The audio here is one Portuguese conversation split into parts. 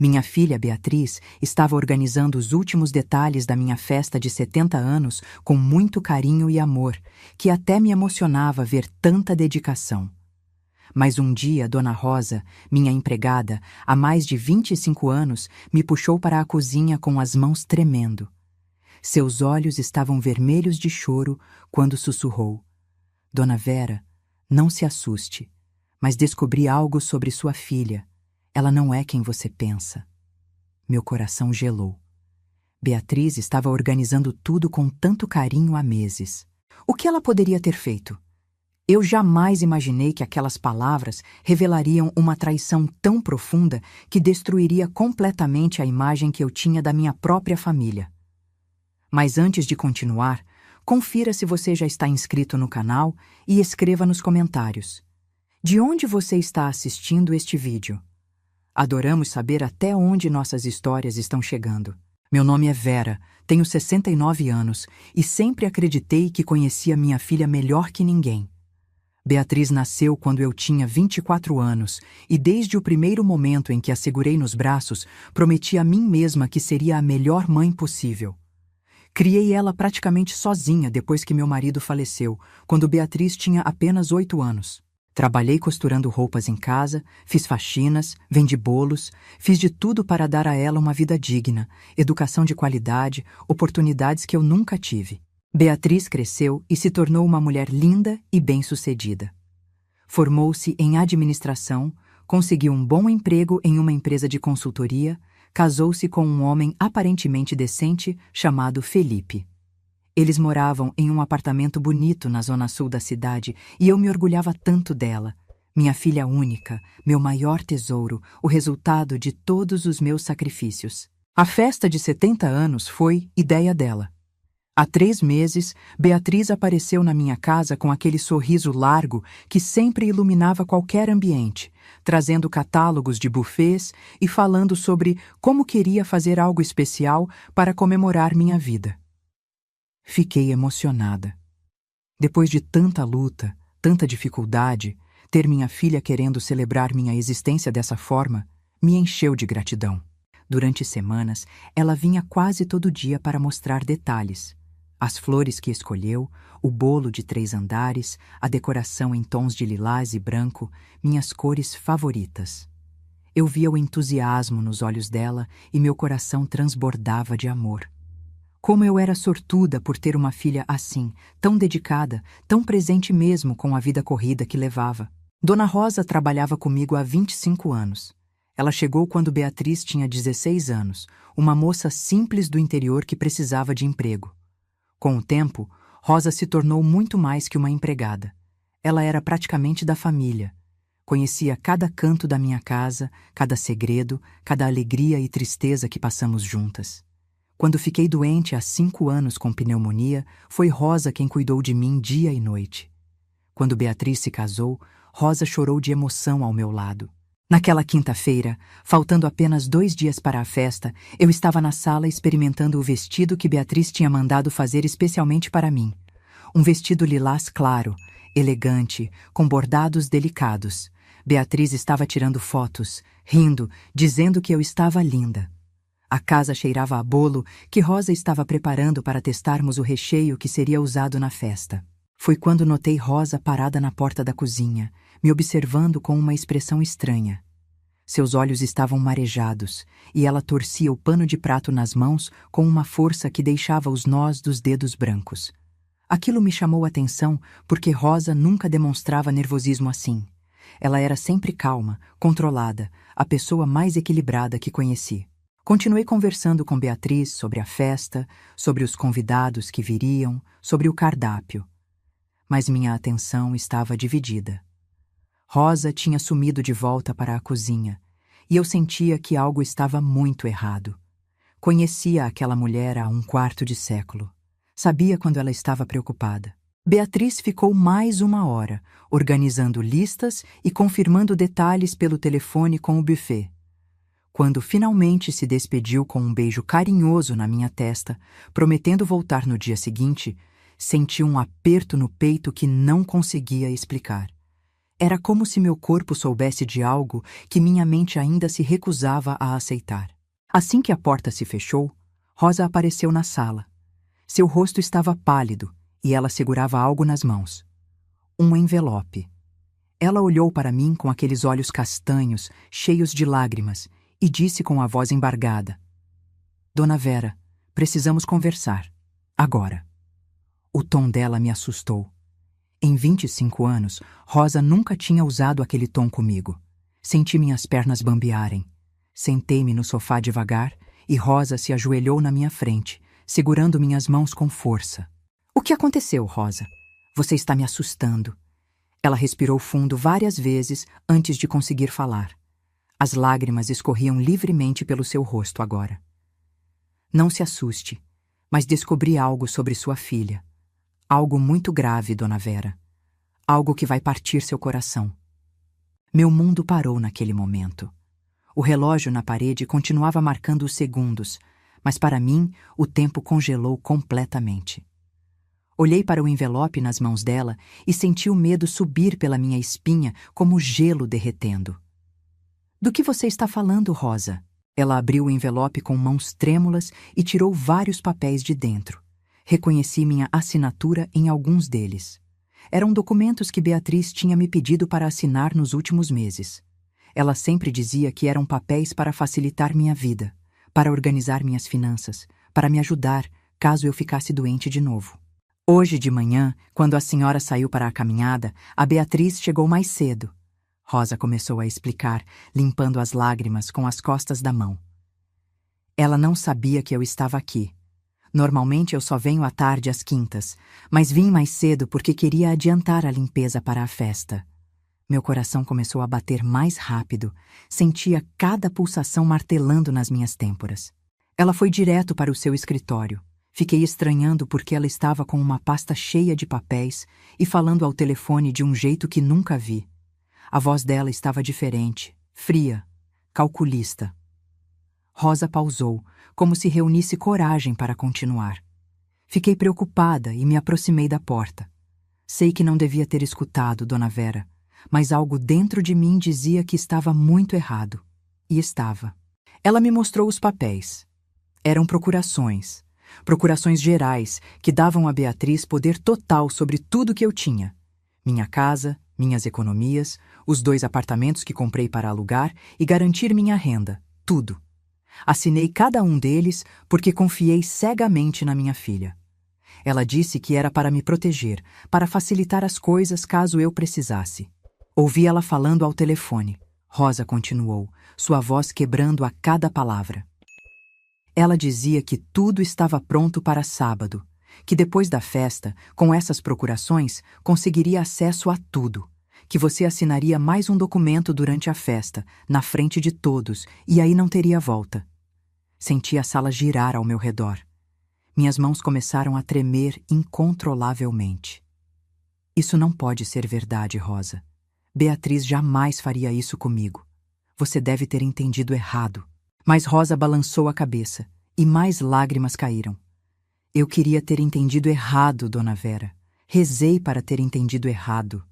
Minha filha Beatriz estava organizando os últimos detalhes da minha festa de 70 anos com muito carinho e amor, que até me emocionava ver tanta dedicação. Mas um dia, Dona Rosa, minha empregada, há mais de 25 anos, me puxou para a cozinha com as mãos tremendo. Seus olhos estavam vermelhos de choro quando sussurrou: Dona Vera, não se assuste, mas descobri algo sobre sua filha. Ela não é quem você pensa. Meu coração gelou. Beatriz estava organizando tudo com tanto carinho há meses. O que ela poderia ter feito? Eu jamais imaginei que aquelas palavras revelariam uma traição tão profunda que destruiria completamente a imagem que eu tinha da minha própria família. Mas antes de continuar, confira se você já está inscrito no canal e escreva nos comentários: de onde você está assistindo este vídeo? Adoramos saber até onde nossas histórias estão chegando. Meu nome é Vera, tenho 69 anos e sempre acreditei que conhecia minha filha melhor que ninguém. Beatriz nasceu quando eu tinha 24 anos e desde o primeiro momento em que a segurei nos braços, prometi a mim mesma que seria a melhor mãe possível. Criei ela praticamente sozinha depois que meu marido faleceu, quando Beatriz tinha apenas 8 anos. Trabalhei costurando roupas em casa, fiz faxinas, vendi bolos, fiz de tudo para dar a ela uma vida digna, educação de qualidade, oportunidades que eu nunca tive. Beatriz cresceu e se tornou uma mulher linda e bem-sucedida. Formou-se em administração, conseguiu um bom emprego em uma empresa de consultoria, casou-se com um homem aparentemente decente chamado Felipe. Eles moravam em um apartamento bonito na zona sul da cidade e eu me orgulhava tanto dela. Minha filha única, meu maior tesouro, o resultado de todos os meus sacrifícios. A festa de 70 anos foi ideia dela. Há 3 meses, Beatriz apareceu na minha casa com aquele sorriso largo que sempre iluminava qualquer ambiente, trazendo catálogos de buffets e falando sobre como queria fazer algo especial para comemorar minha vida. Fiquei emocionada. Depois de tanta luta, tanta dificuldade, ter minha filha querendo celebrar minha existência dessa forma me encheu de gratidão. Durante semanas, ela vinha quase todo dia para mostrar detalhes. As flores que escolheu, o bolo de 3 andares, a decoração em tons de lilás e branco, minhas cores favoritas. Eu via o entusiasmo nos olhos dela e meu coração transbordava de amor. Como eu era sortuda por ter uma filha assim, tão dedicada, tão presente mesmo com a vida corrida que levava. Dona Rosa trabalhava comigo há 25 anos. Ela chegou quando Beatriz tinha 16 anos, uma moça simples do interior que precisava de emprego. Com o tempo, Rosa se tornou muito mais que uma empregada. Ela era praticamente da família. Conhecia cada canto da minha casa, cada segredo, cada alegria e tristeza que passamos juntas. Quando fiquei doente há 5 anos com pneumonia, foi Rosa quem cuidou de mim dia e noite. Quando Beatriz se casou, Rosa chorou de emoção ao meu lado. Naquela quinta-feira, faltando apenas 2 dias para a festa, eu estava na sala experimentando o vestido que Beatriz tinha mandado fazer especialmente para mim. Um vestido lilás claro, elegante, com bordados delicados. Beatriz estava tirando fotos, rindo, dizendo que eu estava linda. A casa cheirava a bolo que Rosa estava preparando para testarmos o recheio que seria usado na festa. Foi quando notei Rosa parada na porta da cozinha, me observando com uma expressão estranha. Seus olhos estavam marejados e ela torcia o pano de prato nas mãos com uma força que deixava os nós dos dedos brancos. Aquilo me chamou a atenção porque Rosa nunca demonstrava nervosismo assim. Ela era sempre calma, controlada, a pessoa mais equilibrada que conheci. Continuei conversando com Beatriz sobre a festa, sobre os convidados que viriam, sobre o cardápio. Mas minha atenção estava dividida. Rosa tinha sumido de volta para a cozinha, e eu sentia que algo estava muito errado. Conhecia aquela mulher há 1/4 de século. Sabia quando ela estava preocupada. Beatriz ficou mais 1 hora, organizando listas e confirmando detalhes pelo telefone com o buffet. Quando finalmente se despediu com um beijo carinhoso na minha testa, prometendo voltar no dia seguinte, senti um aperto no peito que não conseguia explicar. Era como se meu corpo soubesse de algo que minha mente ainda se recusava a aceitar. Assim que a porta se fechou, Rosa apareceu na sala. Seu rosto estava pálido e ela segurava algo nas mãos. Um envelope. Ela olhou para mim com aqueles olhos castanhos, cheios de lágrimas, e disse com a voz embargada: Dona Vera, precisamos conversar. Agora. O tom dela me assustou. Em 25 anos, Rosa nunca tinha usado aquele tom comigo. Senti minhas pernas bambearem. Sentei-me no sofá devagar e Rosa se ajoelhou na minha frente, segurando minhas mãos com força. O que aconteceu, Rosa? Você está me assustando. Ela respirou fundo várias vezes antes de conseguir falar. As lágrimas escorriam livremente pelo seu rosto agora. Não se assuste, mas descobri algo sobre sua filha. Algo muito grave, Dona Vera. Algo que vai partir seu coração. Meu mundo parou naquele momento. O relógio na parede continuava marcando os segundos, mas para mim o tempo congelou completamente. Olhei para o envelope nas mãos dela e senti o medo subir pela minha espinha como gelo derretendo. Do que você está falando, Rosa? Ela abriu o envelope com mãos trêmulas e tirou vários papéis de dentro. Reconheci minha assinatura em alguns deles. Eram documentos que Beatriz tinha me pedido para assinar nos últimos meses. Ela sempre dizia que eram papéis para facilitar minha vida, para organizar minhas finanças, para me ajudar caso eu ficasse doente de novo. Hoje de manhã, quando a senhora saiu para a caminhada, a Beatriz chegou mais cedo. Rosa começou a explicar, limpando as lágrimas com as costas da mão. Ela não sabia que eu estava aqui. Normalmente eu só venho à tarde às quintas, mas vim mais cedo porque queria adiantar a limpeza para a festa. Meu coração começou a bater mais rápido, sentia cada pulsação martelando nas minhas têmporas. Ela foi direto para o seu escritório. Fiquei estranhando porque ela estava com uma pasta cheia de papéis e falando ao telefone de um jeito que nunca vi. A voz dela estava diferente, fria, calculista. Rosa pausou, como se reunisse coragem para continuar. Fiquei preocupada e me aproximei da porta. Sei que não devia ter escutado, Dona Vera, mas algo dentro de mim dizia que estava muito errado. E estava. Ela me mostrou os papéis. Eram procurações. Procurações gerais que davam a Beatriz poder total sobre tudo que eu tinha. Minha casa, minhas economias, os 2 apartamentos que comprei para alugar e garantir minha renda. Tudo. Assinei cada um deles porque confiei cegamente na minha filha. Ela disse que era para me proteger, para facilitar as coisas caso eu precisasse. Ouvi ela falando ao telefone. Rosa continuou, sua voz quebrando a cada palavra. Ela dizia que tudo estava pronto para sábado, que depois da festa, com essas procurações, conseguiria acesso a tudo, que você assinaria mais um documento durante a festa, na frente de todos, e aí não teria volta. Senti a sala girar ao meu redor. Minhas mãos começaram a tremer incontrolavelmente. Isso não pode ser verdade, Rosa. Beatriz jamais faria isso comigo. Você deve ter entendido errado. Mas Rosa balançou a cabeça, e mais lágrimas caíram. Eu queria ter entendido errado, Dona Vera. Rezei para ter entendido errado.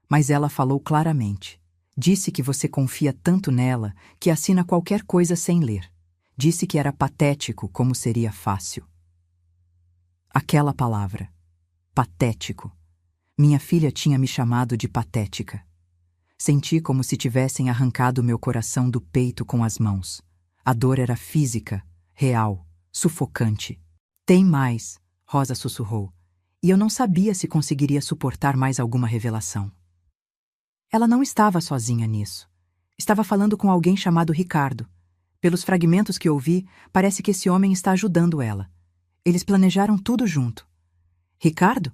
Mas ela falou claramente. Disse que você confia tanto nela que assina qualquer coisa sem ler. Disse que era patético como seria fácil. Aquela palavra. Patético. Minha filha tinha me chamado de patética. Senti como se tivessem arrancado meu coração do peito com as mãos. A dor era física, real, sufocante. Tem mais, Rosa sussurrou, e eu não sabia se conseguiria suportar mais alguma revelação. Ela não estava sozinha nisso. Estava falando com alguém chamado Ricardo. Pelos fragmentos que ouvi, parece que esse homem está ajudando ela. Eles planejaram tudo junto. Ricardo?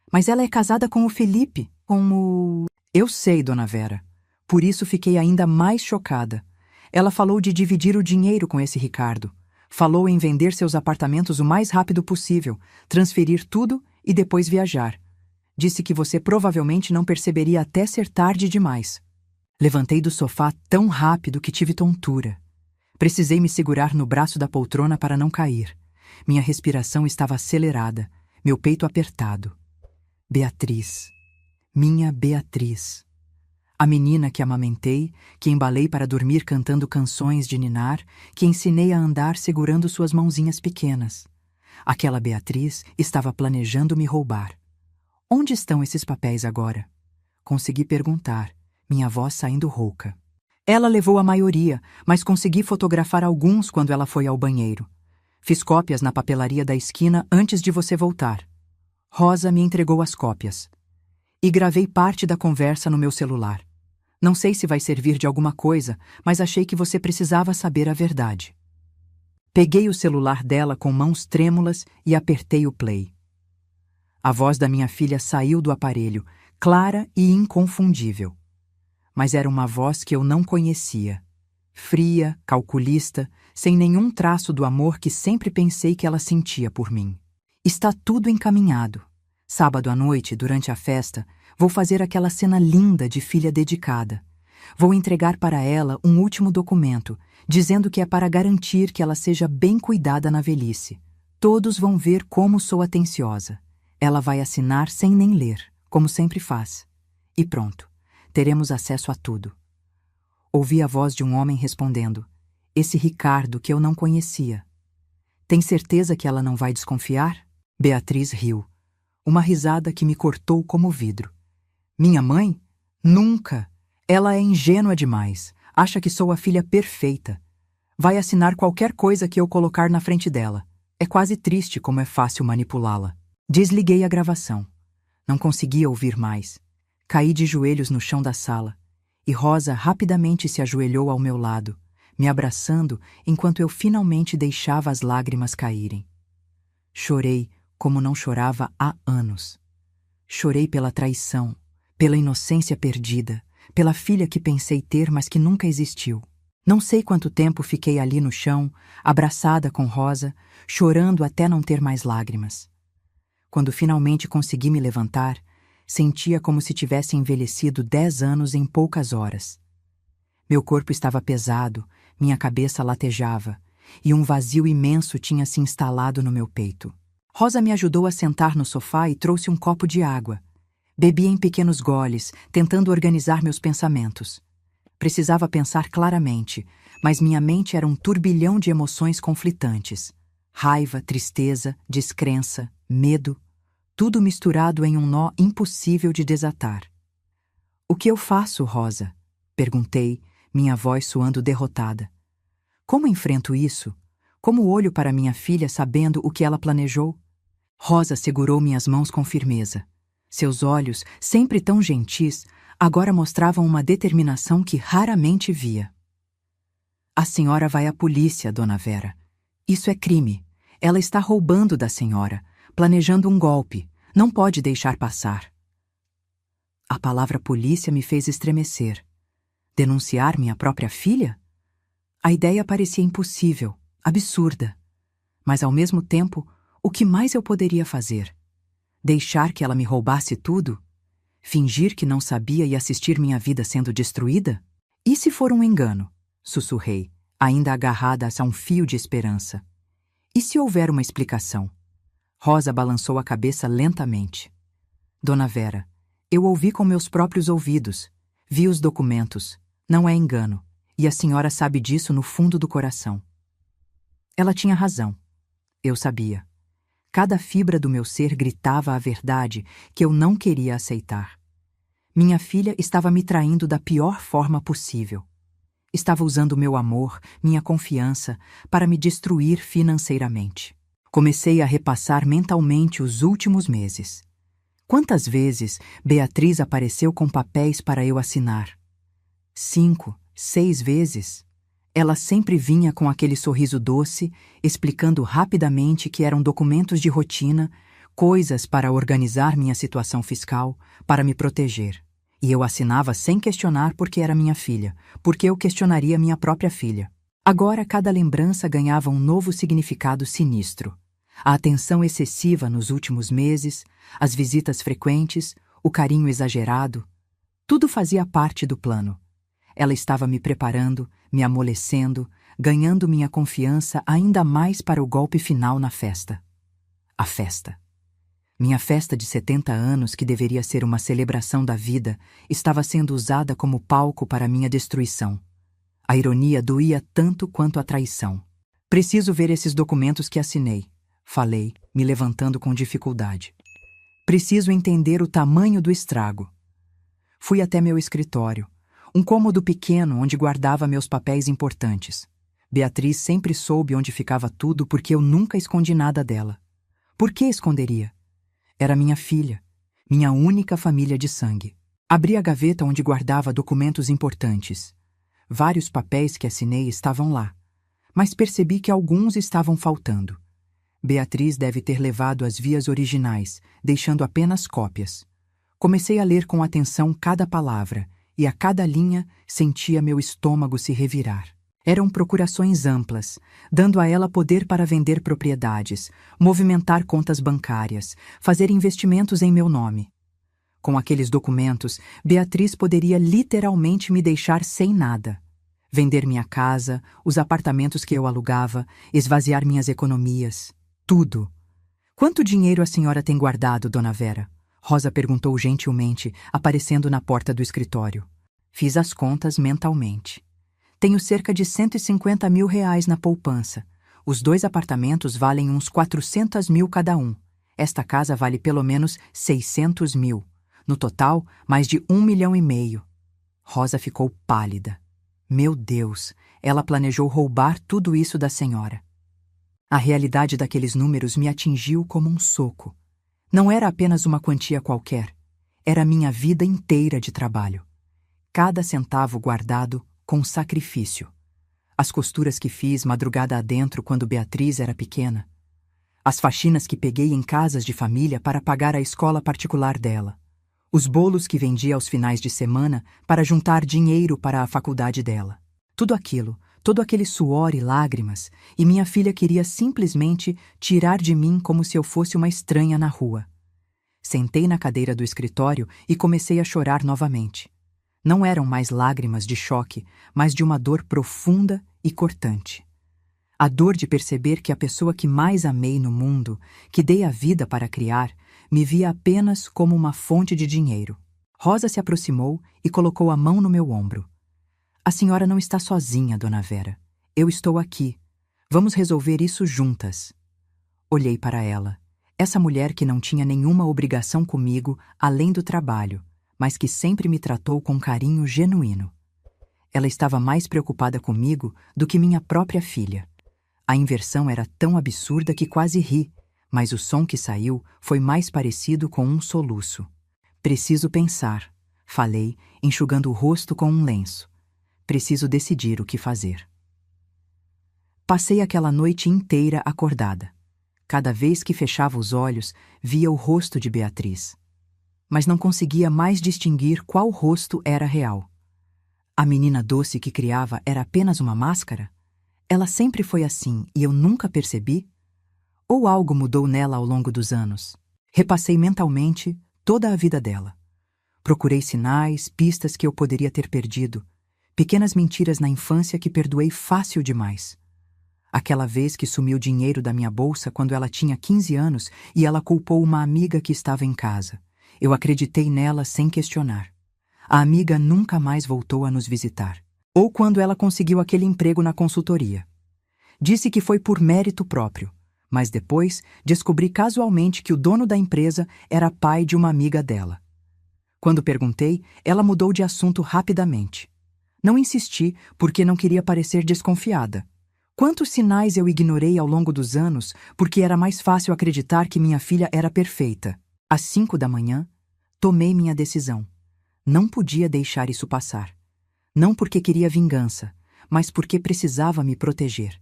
Mas ela é casada com o Felipe, com o... Eu sei, Dona Vera. Por isso fiquei ainda mais chocada. Ela falou de dividir o dinheiro com esse Ricardo. Falou em vender seus apartamentos o mais rápido possível, transferir tudo e depois viajar. Disse que você provavelmente não perceberia até ser tarde demais. Levantei do sofá tão rápido que tive tontura. Precisei me segurar no braço da poltrona para não cair. Minha respiração estava acelerada, meu peito apertado. Beatriz. Minha Beatriz. A menina que amamentei, que embalei para dormir cantando canções de ninar, que ensinei a andar segurando suas mãozinhas pequenas. Aquela Beatriz estava planejando me roubar. Onde estão esses papéis agora? Consegui perguntar, minha voz saindo rouca. Ela levou a maioria, mas consegui fotografar alguns quando ela foi ao banheiro. Fiz cópias na papelaria da esquina antes de você voltar. Rosa me entregou as cópias. E gravei parte da conversa no meu celular. Não sei se vai servir de alguma coisa, mas achei que você precisava saber a verdade. Peguei o celular dela com mãos trêmulas e apertei o play. A voz da minha filha saiu do aparelho, clara e inconfundível. Mas era uma voz que eu não conhecia. Fria, calculista, sem nenhum traço do amor que sempre pensei que ela sentia por mim. Está tudo encaminhado. Sábado à noite, durante a festa, vou fazer aquela cena linda de filha dedicada. Vou entregar para ela um último documento, dizendo que é para garantir que ela seja bem cuidada na velhice. Todos vão ver como sou atenciosa. Ela vai assinar sem nem ler, como sempre faz. E pronto, teremos acesso a tudo. Ouvi a voz de um homem respondendo, esse Ricardo que eu não conhecia. Tem certeza que ela não vai desconfiar? Beatriz riu. Uma risada que me cortou como vidro. Minha mãe? Nunca! Ela é ingênua demais. Acha que sou a filha perfeita. Vai assinar qualquer coisa que eu colocar na frente dela. É quase triste como é fácil manipulá-la. Desliguei a gravação. Não conseguia ouvir mais. Caí de joelhos no chão da sala. E Rosa rapidamente se ajoelhou ao meu lado, me abraçando enquanto eu finalmente deixava as lágrimas caírem. Chorei como não chorava há anos. Chorei pela traição, pela inocência perdida, pela filha que pensei ter, mas que nunca existiu. Não sei quanto tempo fiquei ali no chão, abraçada com Rosa, chorando até não ter mais lágrimas. Quando finalmente consegui me levantar, sentia como se tivesse envelhecido 10 anos em poucas horas. Meu corpo estava pesado, minha cabeça latejava, e um vazio imenso tinha se instalado no meu peito. Rosa me ajudou a sentar no sofá e trouxe um copo de água. Bebi em pequenos goles, tentando organizar meus pensamentos. Precisava pensar claramente, mas minha mente era um turbilhão de emoções conflitantes. Raiva, tristeza, descrença, medo, tudo misturado em um nó impossível de desatar. O que eu faço, Rosa? Perguntei, minha voz soando derrotada. Como enfrento isso? Como olho para minha filha sabendo o que ela planejou? Rosa segurou minhas mãos com firmeza. Seus olhos, sempre tão gentis, agora mostravam uma determinação que raramente via. A senhora vai à polícia, dona Vera. Isso é crime. Ela está roubando da senhora, planejando um golpe. Não pode deixar passar. A palavra polícia me fez estremecer. Denunciar minha própria filha? A ideia parecia impossível, absurda. Mas, ao mesmo tempo, o que mais eu poderia fazer? Deixar que ela me roubasse tudo? Fingir que não sabia e assistir minha vida sendo destruída? E se for um engano? Sussurrei, ainda agarrada a um fio de esperança. E se houver uma explicação? Rosa balançou a cabeça lentamente. Dona Vera, eu ouvi com meus próprios ouvidos. Vi os documentos. Não é engano. E a senhora sabe disso no fundo do coração. Ela tinha razão. Eu sabia. Cada fibra do meu ser gritava a verdade que eu não queria aceitar. Minha filha estava me traindo da pior forma possível. Estava usando meu amor, minha confiança, para me destruir financeiramente. Comecei a repassar mentalmente os últimos meses. Quantas vezes Beatriz apareceu com papéis para eu assinar? 5, 6 vezes. Ela sempre vinha com aquele sorriso doce, explicando rapidamente que eram documentos de rotina, coisas para organizar minha situação fiscal, para me proteger. E eu assinava sem questionar porque era minha filha, porque eu questionaria minha própria filha. Agora cada lembrança ganhava um novo significado sinistro. A atenção excessiva nos últimos meses, as visitas frequentes, o carinho exagerado, tudo fazia parte do plano. Ela estava me preparando, me amolecendo, ganhando minha confiança ainda mais para o golpe final na festa. A festa. Minha festa de 70 anos, que deveria ser uma celebração da vida, estava sendo usada como palco para minha destruição. A ironia doía tanto quanto a traição. Preciso ver esses documentos que assinei, falei, me levantando com dificuldade. Preciso entender o tamanho do estrago. Fui até meu escritório, um cômodo pequeno onde guardava meus papéis importantes. Beatriz sempre soube onde ficava tudo porque eu nunca escondi nada dela. Por que esconderia? Era minha filha, minha única família de sangue. Abri a gaveta onde guardava documentos importantes. Vários papéis que assinei estavam lá, mas percebi que alguns estavam faltando. Beatriz deve ter levado as vias originais, deixando apenas cópias. Comecei a ler com atenção cada palavra, e a cada linha sentia meu estômago se revirar. Eram procurações amplas, dando a ela poder para vender propriedades, movimentar contas bancárias, fazer investimentos em meu nome. Com aqueles documentos, Beatriz poderia literalmente me deixar sem nada. Vender minha casa, os apartamentos que eu alugava, esvaziar minhas economias. Tudo. Quanto dinheiro a senhora tem guardado, dona Vera? Rosa perguntou gentilmente, aparecendo na porta do escritório. Fiz as contas mentalmente. Tenho cerca de 150 mil reais na poupança. Os 2 apartamentos valem uns 400 mil cada um. Esta casa vale pelo menos 600 mil. No total, mais de 1,5 milhão. Rosa ficou pálida. Meu Deus, ela planejou roubar tudo isso da senhora. A realidade daqueles números me atingiu como um soco. Não era apenas uma quantia qualquer. Era minha vida inteira de trabalho. Cada centavo guardado com sacrifício. As costuras que fiz madrugada adentro quando Beatriz era pequena. As faxinas que peguei em casas de família para pagar a escola particular dela. Os bolos que vendi aos finais de semana para juntar dinheiro para a faculdade dela. Tudo aquilo, todo aquele suor e lágrimas, e minha filha queria simplesmente tirar de mim como se eu fosse uma estranha na rua. Sentei na cadeira do escritório e comecei a chorar novamente. Não eram mais lágrimas de choque, mas de uma dor profunda e cortante. A dor de perceber que a pessoa que mais amei no mundo, que dei a vida para criar, me via apenas como uma fonte de dinheiro. Rosa se aproximou e colocou a mão no meu ombro. A senhora não está sozinha, dona Vera. Eu estou aqui. Vamos resolver isso juntas. Olhei para ela. Essa mulher que não tinha nenhuma obrigação comigo além do trabalho, mas que sempre me tratou com carinho genuíno. Ela estava mais preocupada comigo do que minha própria filha. A inversão era tão absurda que quase ri, mas o som que saiu foi mais parecido com um soluço. Preciso pensar, falei, enxugando o rosto com um lenço. Preciso decidir o que fazer. Passei aquela noite inteira acordada. Cada vez que fechava os olhos, via o rosto de Beatriz. Mas não conseguia mais distinguir qual rosto era real. A menina doce que criava era apenas uma máscara? Ela sempre foi assim e eu nunca percebi? Ou algo mudou nela ao longo dos anos? Repassei mentalmente toda a vida dela. Procurei sinais, pistas que eu poderia ter perdido, pequenas mentiras na infância que perdoei fácil demais. Aquela vez que sumiu dinheiro da minha bolsa quando ela tinha 15 anos e ela culpou uma amiga que estava em casa. Eu acreditei nela sem questionar. A amiga nunca mais voltou a nos visitar. Ou quando ela conseguiu aquele emprego na consultoria. Disse que foi por mérito próprio, mas depois descobri casualmente que o dono da empresa era pai de uma amiga dela. Quando perguntei, ela mudou de assunto rapidamente. Não insisti porque não queria parecer desconfiada. Quantos sinais eu ignorei ao longo dos anos porque era mais fácil acreditar que minha filha era perfeita. Às 5 da manhã, tomei minha decisão. Não podia deixar isso passar. Não porque queria vingança, mas porque precisava me proteger.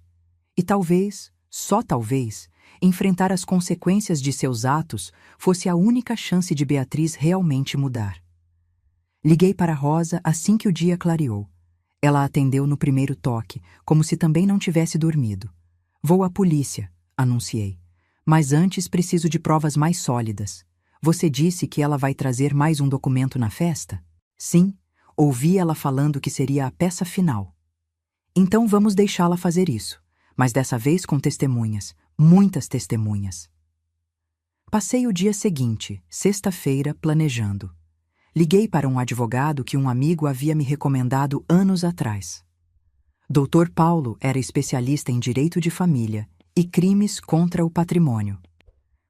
E talvez, só talvez, enfrentar as consequências de seus atos fosse a única chance de Beatriz realmente mudar. Liguei para Rosa assim que o dia clareou. Ela atendeu no primeiro toque, como se também não tivesse dormido. Vou à polícia, anunciei. Mas antes preciso de provas mais sólidas. Você disse que ela vai trazer mais um documento na festa? Sim, ouvi ela falando que seria a peça final. Então vamos deixá-la fazer isso, mas dessa vez com testemunhas, muitas testemunhas. Passei o dia seguinte, sexta-feira, planejando. Liguei para um advogado que um amigo havia me recomendado anos atrás. Dr. Paulo era especialista em direito de família e crimes contra o patrimônio.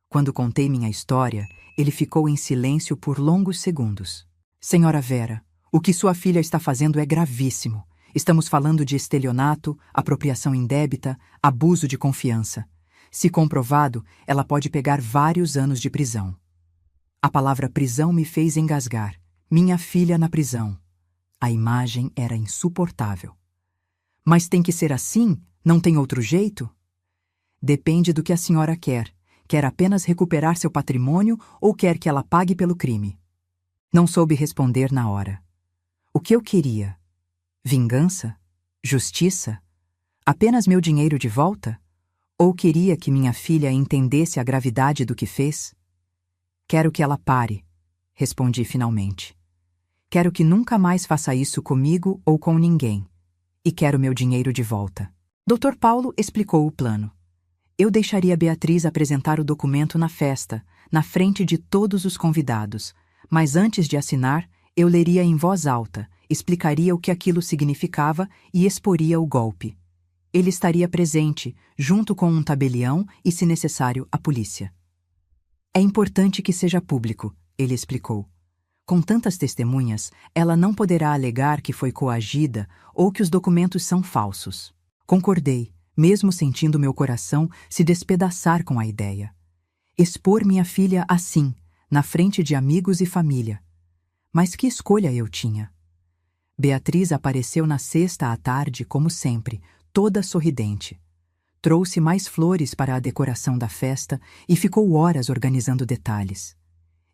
Quando contei minha história, ele ficou em silêncio por longos segundos. Senhora Vera, o que sua filha está fazendo é gravíssimo. Estamos falando de estelionato, apropriação indébita, abuso de confiança. Se comprovado, ela pode pegar vários anos de prisão. A palavra prisão me fez engasgar. Minha filha na prisão. A imagem era insuportável. Mas tem que ser assim? Não tem outro jeito? Depende do que a senhora quer. Quer apenas recuperar seu patrimônio ou quer que ela pague pelo crime? Não soube responder na hora. O que eu queria? Vingança? Justiça? Apenas meu dinheiro de volta? Ou queria que minha filha entendesse a gravidade do que fez? Quero que ela pare, respondi finalmente. Quero que nunca mais faça isso comigo ou com ninguém. E quero meu dinheiro de volta. Dr. Paulo explicou o plano. Eu deixaria Beatriz apresentar o documento na festa, na frente de todos os convidados, mas antes de assinar, eu leria em voz alta, explicaria o que aquilo significava e exporia o golpe. Ele estaria presente, junto com um tabelião e, se necessário, a polícia. É importante que seja público, ele explicou. Com tantas testemunhas, ela não poderá alegar que foi coagida ou que os documentos são falsos. Concordei, mesmo sentindo meu coração se despedaçar com a ideia. Expor minha filha assim, na frente de amigos e família. Mas que escolha eu tinha? Beatriz apareceu na sexta à tarde, como sempre, toda sorridente. Trouxe mais flores para a decoração da festa e ficou horas organizando detalhes.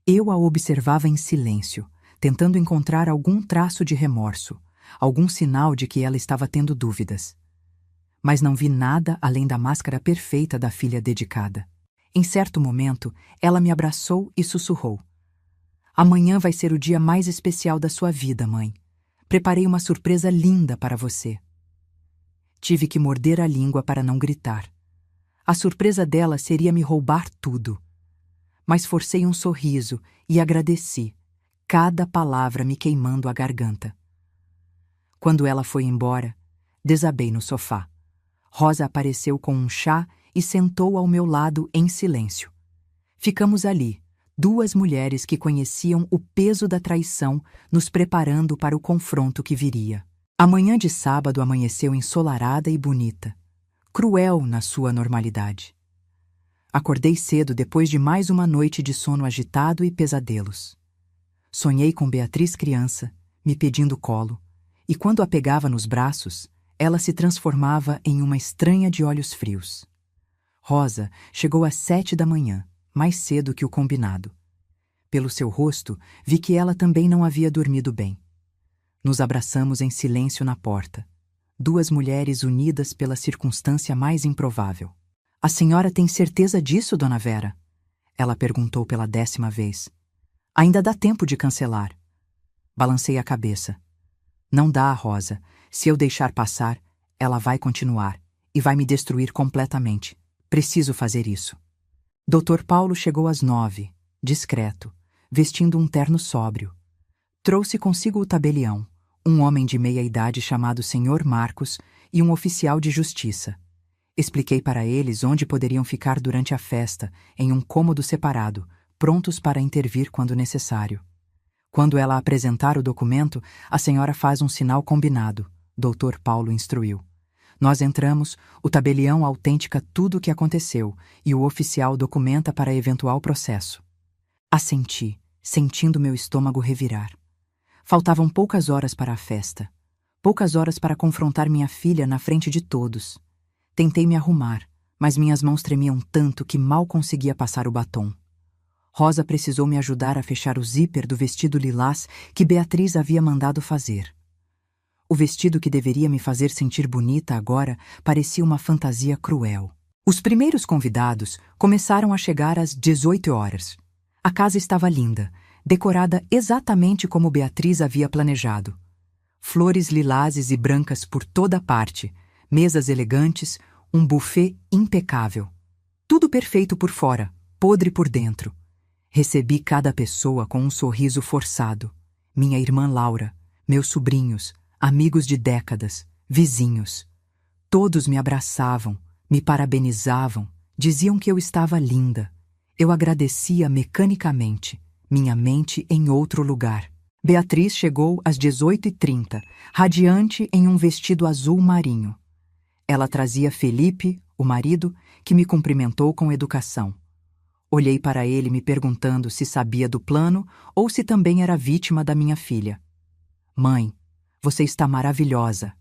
Eu a observava em silêncio, tentando encontrar algum traço de remorso, algum sinal de que ela estava tendo dúvidas. Mas não vi nada além da máscara perfeita da filha dedicada. Em certo momento, ela me abraçou e sussurrou. Amanhã vai ser o dia mais especial da sua vida, mãe. Preparei uma surpresa linda para você. Tive que morder a língua para não gritar. A surpresa dela seria me roubar tudo. Mas forcei um sorriso e agradeci, cada palavra me queimando a garganta. Quando ela foi embora, desabei no sofá. Rosa apareceu com um chá e sentou ao meu lado em silêncio. Ficamos ali, duas mulheres que conheciam o peso da traição, nos preparando para o confronto que viria. A manhã de sábado amanheceu ensolarada e bonita, cruel na sua normalidade. Acordei cedo depois de mais uma noite de sono agitado e pesadelos. Sonhei com Beatriz criança, me pedindo colo, e quando a pegava nos braços, ela se transformava em uma estranha de olhos frios. Rosa chegou às 7 da manhã, mais cedo que o combinado. Pelo seu rosto, vi que ela também não havia dormido bem. Nos abraçamos em silêncio na porta. Duas mulheres unidas pela circunstância mais improvável. A senhora tem certeza disso, dona Vera? Ela perguntou pela 10ª vez. Ainda dá tempo de cancelar. Balancei a cabeça. Não dá, Rosa. Se eu deixar passar, ela vai continuar e vai me destruir completamente. Preciso fazer isso. Dr. Paulo chegou às 9, discreto, vestindo um terno sóbrio. Trouxe consigo o tabelião, um homem de meia-idade chamado Sr. Marcos e um oficial de justiça. Expliquei para eles onde poderiam ficar durante a festa, em um cômodo separado, prontos para intervir quando necessário. Quando ela apresentar o documento, a senhora faz um sinal combinado, Dr. Paulo instruiu. Nós entramos, o tabelião autentica tudo o que aconteceu e o oficial documenta para eventual processo. Assenti, sentindo meu estômago revirar. Faltavam poucas horas para a festa. Poucas horas para confrontar minha filha na frente de todos. Tentei me arrumar, mas minhas mãos tremiam tanto que mal conseguia passar o batom. Rosa precisou me ajudar a fechar o zíper do vestido lilás que Beatriz havia mandado fazer. O vestido que deveria me fazer sentir bonita agora parecia uma fantasia cruel. Os primeiros convidados começaram a chegar às 18 horas. A casa estava linda, decorada exatamente como Beatriz havia planejado. Flores lilazes e brancas por toda parte, mesas elegantes, um buffet impecável. Tudo perfeito por fora, podre por dentro. Recebi cada pessoa com um sorriso forçado. Minha irmã Laura, meus sobrinhos, amigos de décadas, vizinhos. Todos me abraçavam, me parabenizavam, diziam que eu estava linda. Eu agradecia mecanicamente, minha mente em outro lugar. Beatriz chegou às 18h30, radiante em um vestido azul marinho. Ela trazia Felipe, o marido, que me cumprimentou com educação. Olhei para ele me perguntando se sabia do plano ou se também era vítima da minha filha. Mãe, você está maravilhosa.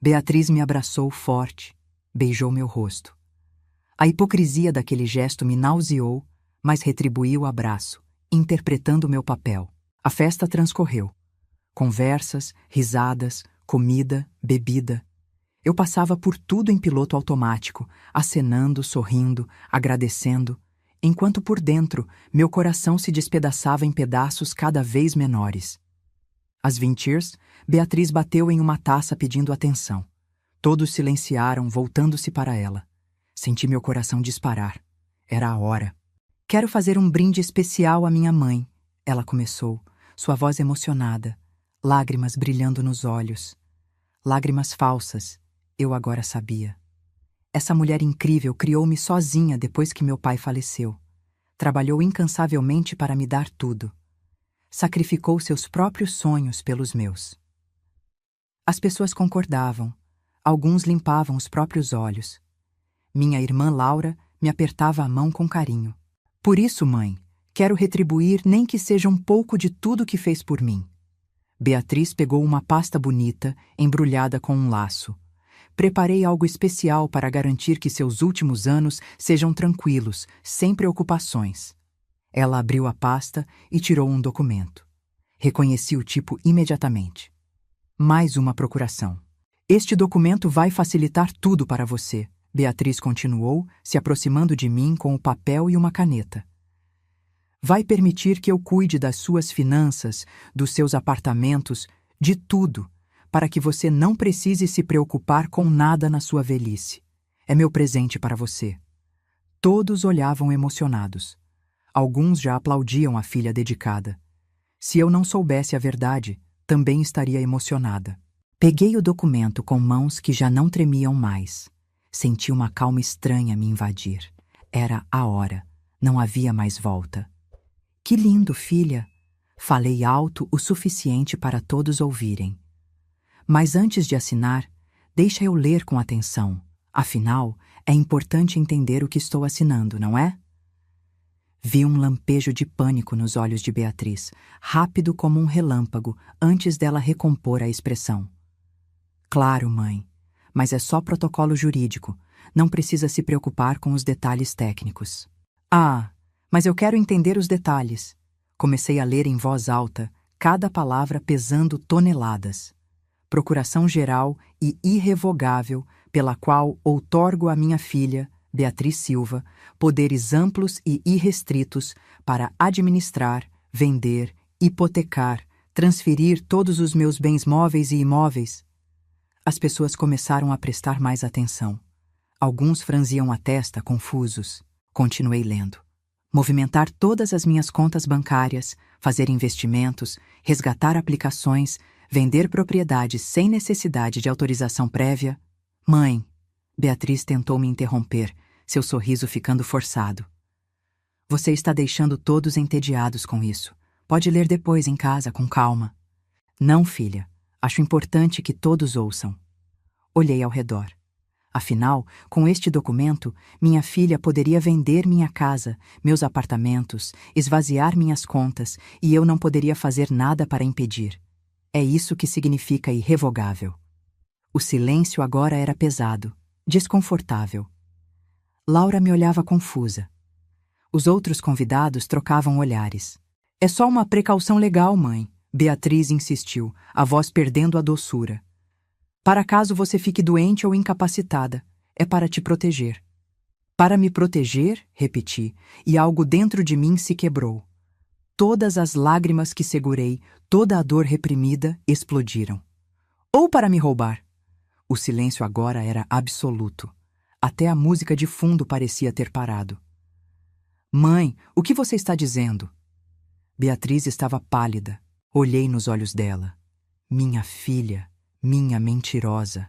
Beatriz me abraçou forte, beijou meu rosto. A hipocrisia daquele gesto me nauseou, mas retribuí o abraço, interpretando meu papel. A festa transcorreu. Conversas, risadas, comida, bebida. Eu passava por tudo em piloto automático, acenando, sorrindo, agradecendo, enquanto por dentro meu coração se despedaçava em pedaços cada vez menores. Às 20h, Beatriz bateu em uma taça pedindo atenção. Todos silenciaram, voltando-se para ela. Senti meu coração disparar. Era a hora. Quero fazer um brinde especial à minha mãe, ela começou, sua voz emocionada, lágrimas brilhando nos olhos. Lágrimas falsas, eu agora sabia. Essa mulher incrível criou-me sozinha depois que meu pai faleceu. Trabalhou incansavelmente para me dar tudo. Sacrificou seus próprios sonhos pelos meus. As pessoas concordavam. Alguns limpavam os próprios olhos. Minha irmã Laura me apertava a mão com carinho. Por isso, mãe, quero retribuir nem que seja um pouco de tudo que fez por mim. Beatriz pegou uma pasta bonita, embrulhada com um laço. Preparei algo especial para garantir que seus últimos anos sejam tranquilos, sem preocupações. Ela abriu a pasta e tirou um documento. Reconheci o tipo imediatamente. Mais uma procuração. Este documento vai facilitar tudo para você, Beatriz continuou, se aproximando de mim com o papel e uma caneta. Vai permitir que eu cuide das suas finanças, dos seus apartamentos, de tudo, para que você não precise se preocupar com nada na sua velhice. É meu presente para você. Todos olhavam emocionados. Alguns já aplaudiam a filha dedicada. Se eu não soubesse a verdade, também estaria emocionada. Peguei o documento com mãos que já não tremiam mais. Senti uma calma estranha me invadir. Era a hora. Não havia mais volta. Que lindo, filha! Falei alto o suficiente para todos ouvirem. Mas antes de assinar, deixa eu ler com atenção. Afinal, é importante entender o que estou assinando, não é? Vi um lampejo de pânico nos olhos de Beatriz, rápido como um relâmpago, antes dela recompor a expressão. Claro, mãe, mas é só protocolo jurídico. Não precisa se preocupar com os detalhes técnicos. Ah, mas eu quero entender os detalhes. Comecei a ler em voz alta, cada palavra pesando toneladas. Procuração geral e irrevogável, pela qual outorgo à minha filha, Beatriz Silva, poderes amplos e irrestritos para administrar, vender, hipotecar, transferir todos os meus bens móveis e imóveis. As pessoas começaram a prestar mais atenção. Alguns franziam a testa, confusos. Continuei lendo. Movimentar todas as minhas contas bancárias, fazer investimentos, resgatar aplicações, vender propriedades sem necessidade de autorização prévia. Mãe, Beatriz tentou me interromper, seu sorriso ficando forçado. Você está deixando todos entediados com isso. Pode ler depois em casa, com calma. Não, filha. Acho importante que todos ouçam. Olhei ao redor. Afinal, com este documento, minha filha poderia vender minha casa, meus apartamentos, esvaziar minhas contas, e eu não poderia fazer nada para impedir. É isso que significa irrevogável. O silêncio agora era pesado, desconfortável. Laura me olhava confusa. Os outros convidados trocavam olhares. É só uma precaução legal, mãe, Beatriz insistiu, a voz perdendo a doçura. Para caso você fique doente ou incapacitada, é para te proteger. Para me proteger, repeti, e algo dentro de mim se quebrou. Todas as lágrimas que segurei, toda a dor reprimida, explodiram. Ou para me roubar. O silêncio agora era absoluto. Até a música de fundo parecia ter parado. Mãe, o que você está dizendo? Beatriz estava pálida. Olhei nos olhos dela. Minha filha, minha mentirosa.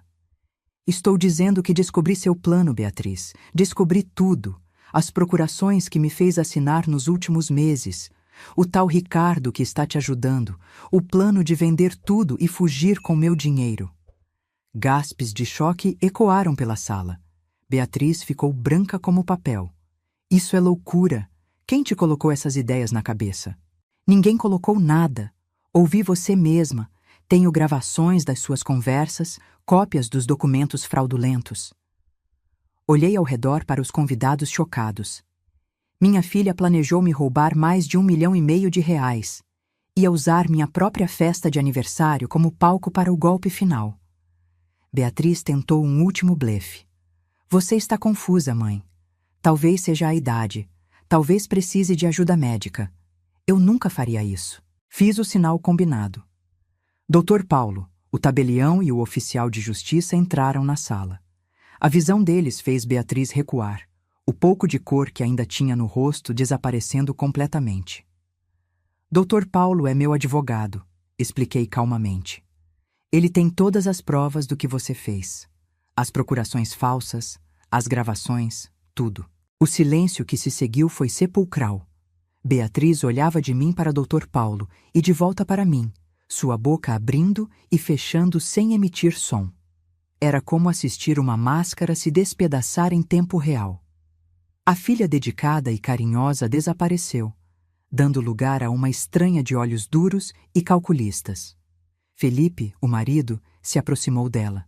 Estou dizendo que descobri seu plano, Beatriz. Descobri tudo. As procurações que me fez assinar nos últimos meses. O tal Ricardo que está te ajudando. O plano de vender tudo e fugir com meu dinheiro. Gaspes de choque ecoaram pela sala. Beatriz ficou branca como papel. Isso é loucura. Quem te colocou essas ideias na cabeça? Ninguém colocou nada. Ouvi você mesma. Tenho gravações das suas conversas, cópias dos documentos fraudulentos. Olhei ao redor para os convidados chocados. Minha filha planejou me roubar mais de R$1,5 milhão. Ia usar minha própria festa de aniversário como palco para o golpe final. Beatriz tentou um último blefe. Você está confusa, mãe. Talvez seja a idade. Talvez precise de ajuda médica. Eu nunca faria isso. Fiz o sinal combinado. Dr. Paulo, o tabelião e o oficial de justiça entraram na sala. A visão deles fez Beatriz recuar, o pouco de cor que ainda tinha no rosto desaparecendo completamente. Dr. Paulo é meu advogado, expliquei calmamente. Ele tem todas as provas do que você fez. As procurações falsas, as gravações, tudo. O silêncio que se seguiu foi sepulcral. Beatriz olhava de mim para Dr. Paulo e de volta para mim, sua boca abrindo e fechando sem emitir som. Era como assistir uma máscara se despedaçar em tempo real. A filha dedicada e carinhosa desapareceu, dando lugar a uma estranha de olhos duros e calculistas. Felipe, o marido, se aproximou dela.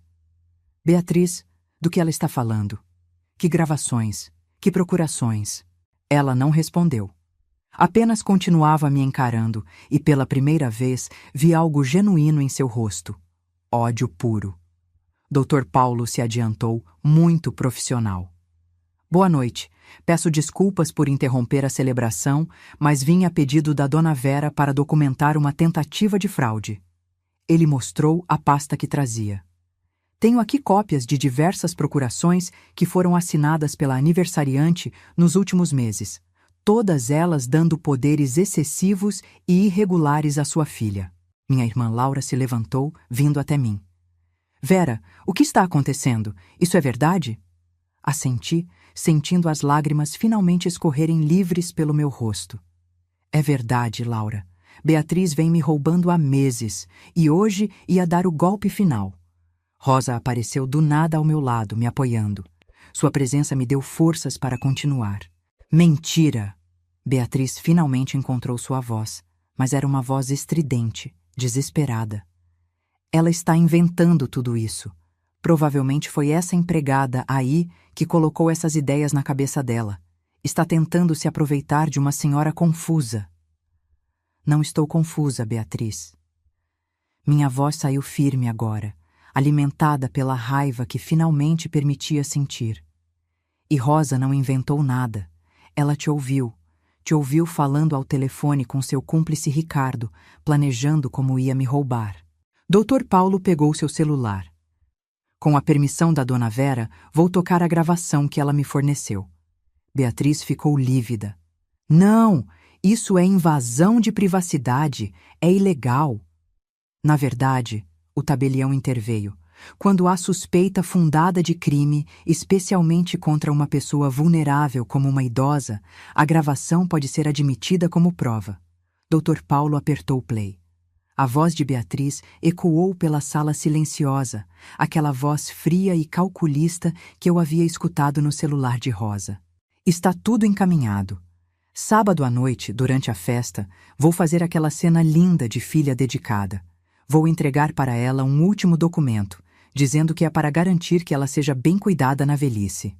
Beatriz, do que ela está falando? Que gravações? Que procurações? Ela não respondeu. Apenas continuava me encarando e pela primeira vez vi algo genuíno em seu rosto. Ódio puro. Dr. Paulo se adiantou, muito profissional. Boa noite. Peço desculpas por interromper a celebração, mas vim a pedido da Dona Vera para documentar uma tentativa de fraude. Ele mostrou a pasta que trazia. Tenho aqui cópias de diversas procurações que foram assinadas pela aniversariante nos últimos meses, todas elas dando poderes excessivos e irregulares à sua filha. Minha irmã Laura se levantou, vindo até mim. Vera, o que está acontecendo? Isso é verdade? Assenti, sentindo as lágrimas finalmente escorrerem livres pelo meu rosto. É verdade, Laura. Beatriz vem me roubando há meses e hoje ia dar o golpe final. Rosa apareceu do nada ao meu lado, me apoiando. Sua presença me deu forças para continuar. Mentira! Beatriz finalmente encontrou sua voz, mas era uma voz estridente, desesperada. Ela está inventando tudo isso. Provavelmente foi essa empregada aí que colocou essas ideias na cabeça dela. Está tentando se aproveitar de uma senhora confusa. Não estou confusa, Beatriz. Minha voz saiu firme agora, alimentada pela raiva que finalmente permitia sentir. E Rosa não inventou nada. Ela te ouviu falando ao telefone com seu cúmplice Ricardo, planejando como ia me roubar. Dr. Paulo pegou seu celular. Com a permissão da Dona Vera, vou tocar a gravação que ela me forneceu. Beatriz ficou lívida. Não! Isso é invasão de privacidade, é ilegal. Na verdade, o tabelião interveio. Quando há suspeita fundada de crime, especialmente contra uma pessoa vulnerável como uma idosa, a gravação pode ser admitida como prova. Dr. Paulo apertou play. A voz de Beatriz ecoou pela sala silenciosa, aquela voz fria e calculista que eu havia escutado no celular de Rosa. Está tudo encaminhado. Sábado à noite, durante a festa, vou fazer aquela cena linda de filha dedicada. Vou entregar para ela um último documento, dizendo que é para garantir que ela seja bem cuidada na velhice.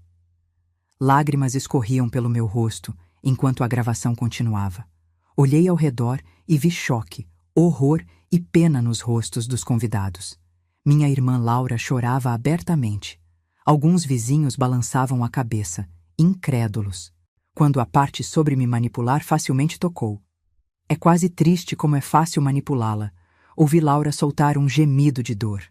Lágrimas escorriam pelo meu rosto, enquanto a gravação continuava. Olhei ao redor e vi choque, horror e pena nos rostos dos convidados. Minha irmã Laura chorava abertamente. Alguns vizinhos balançavam a cabeça, incrédulos, quando a parte sobre me manipular facilmente tocou. É quase triste como é fácil manipulá-la. Ouvi Laura soltar um gemido de dor.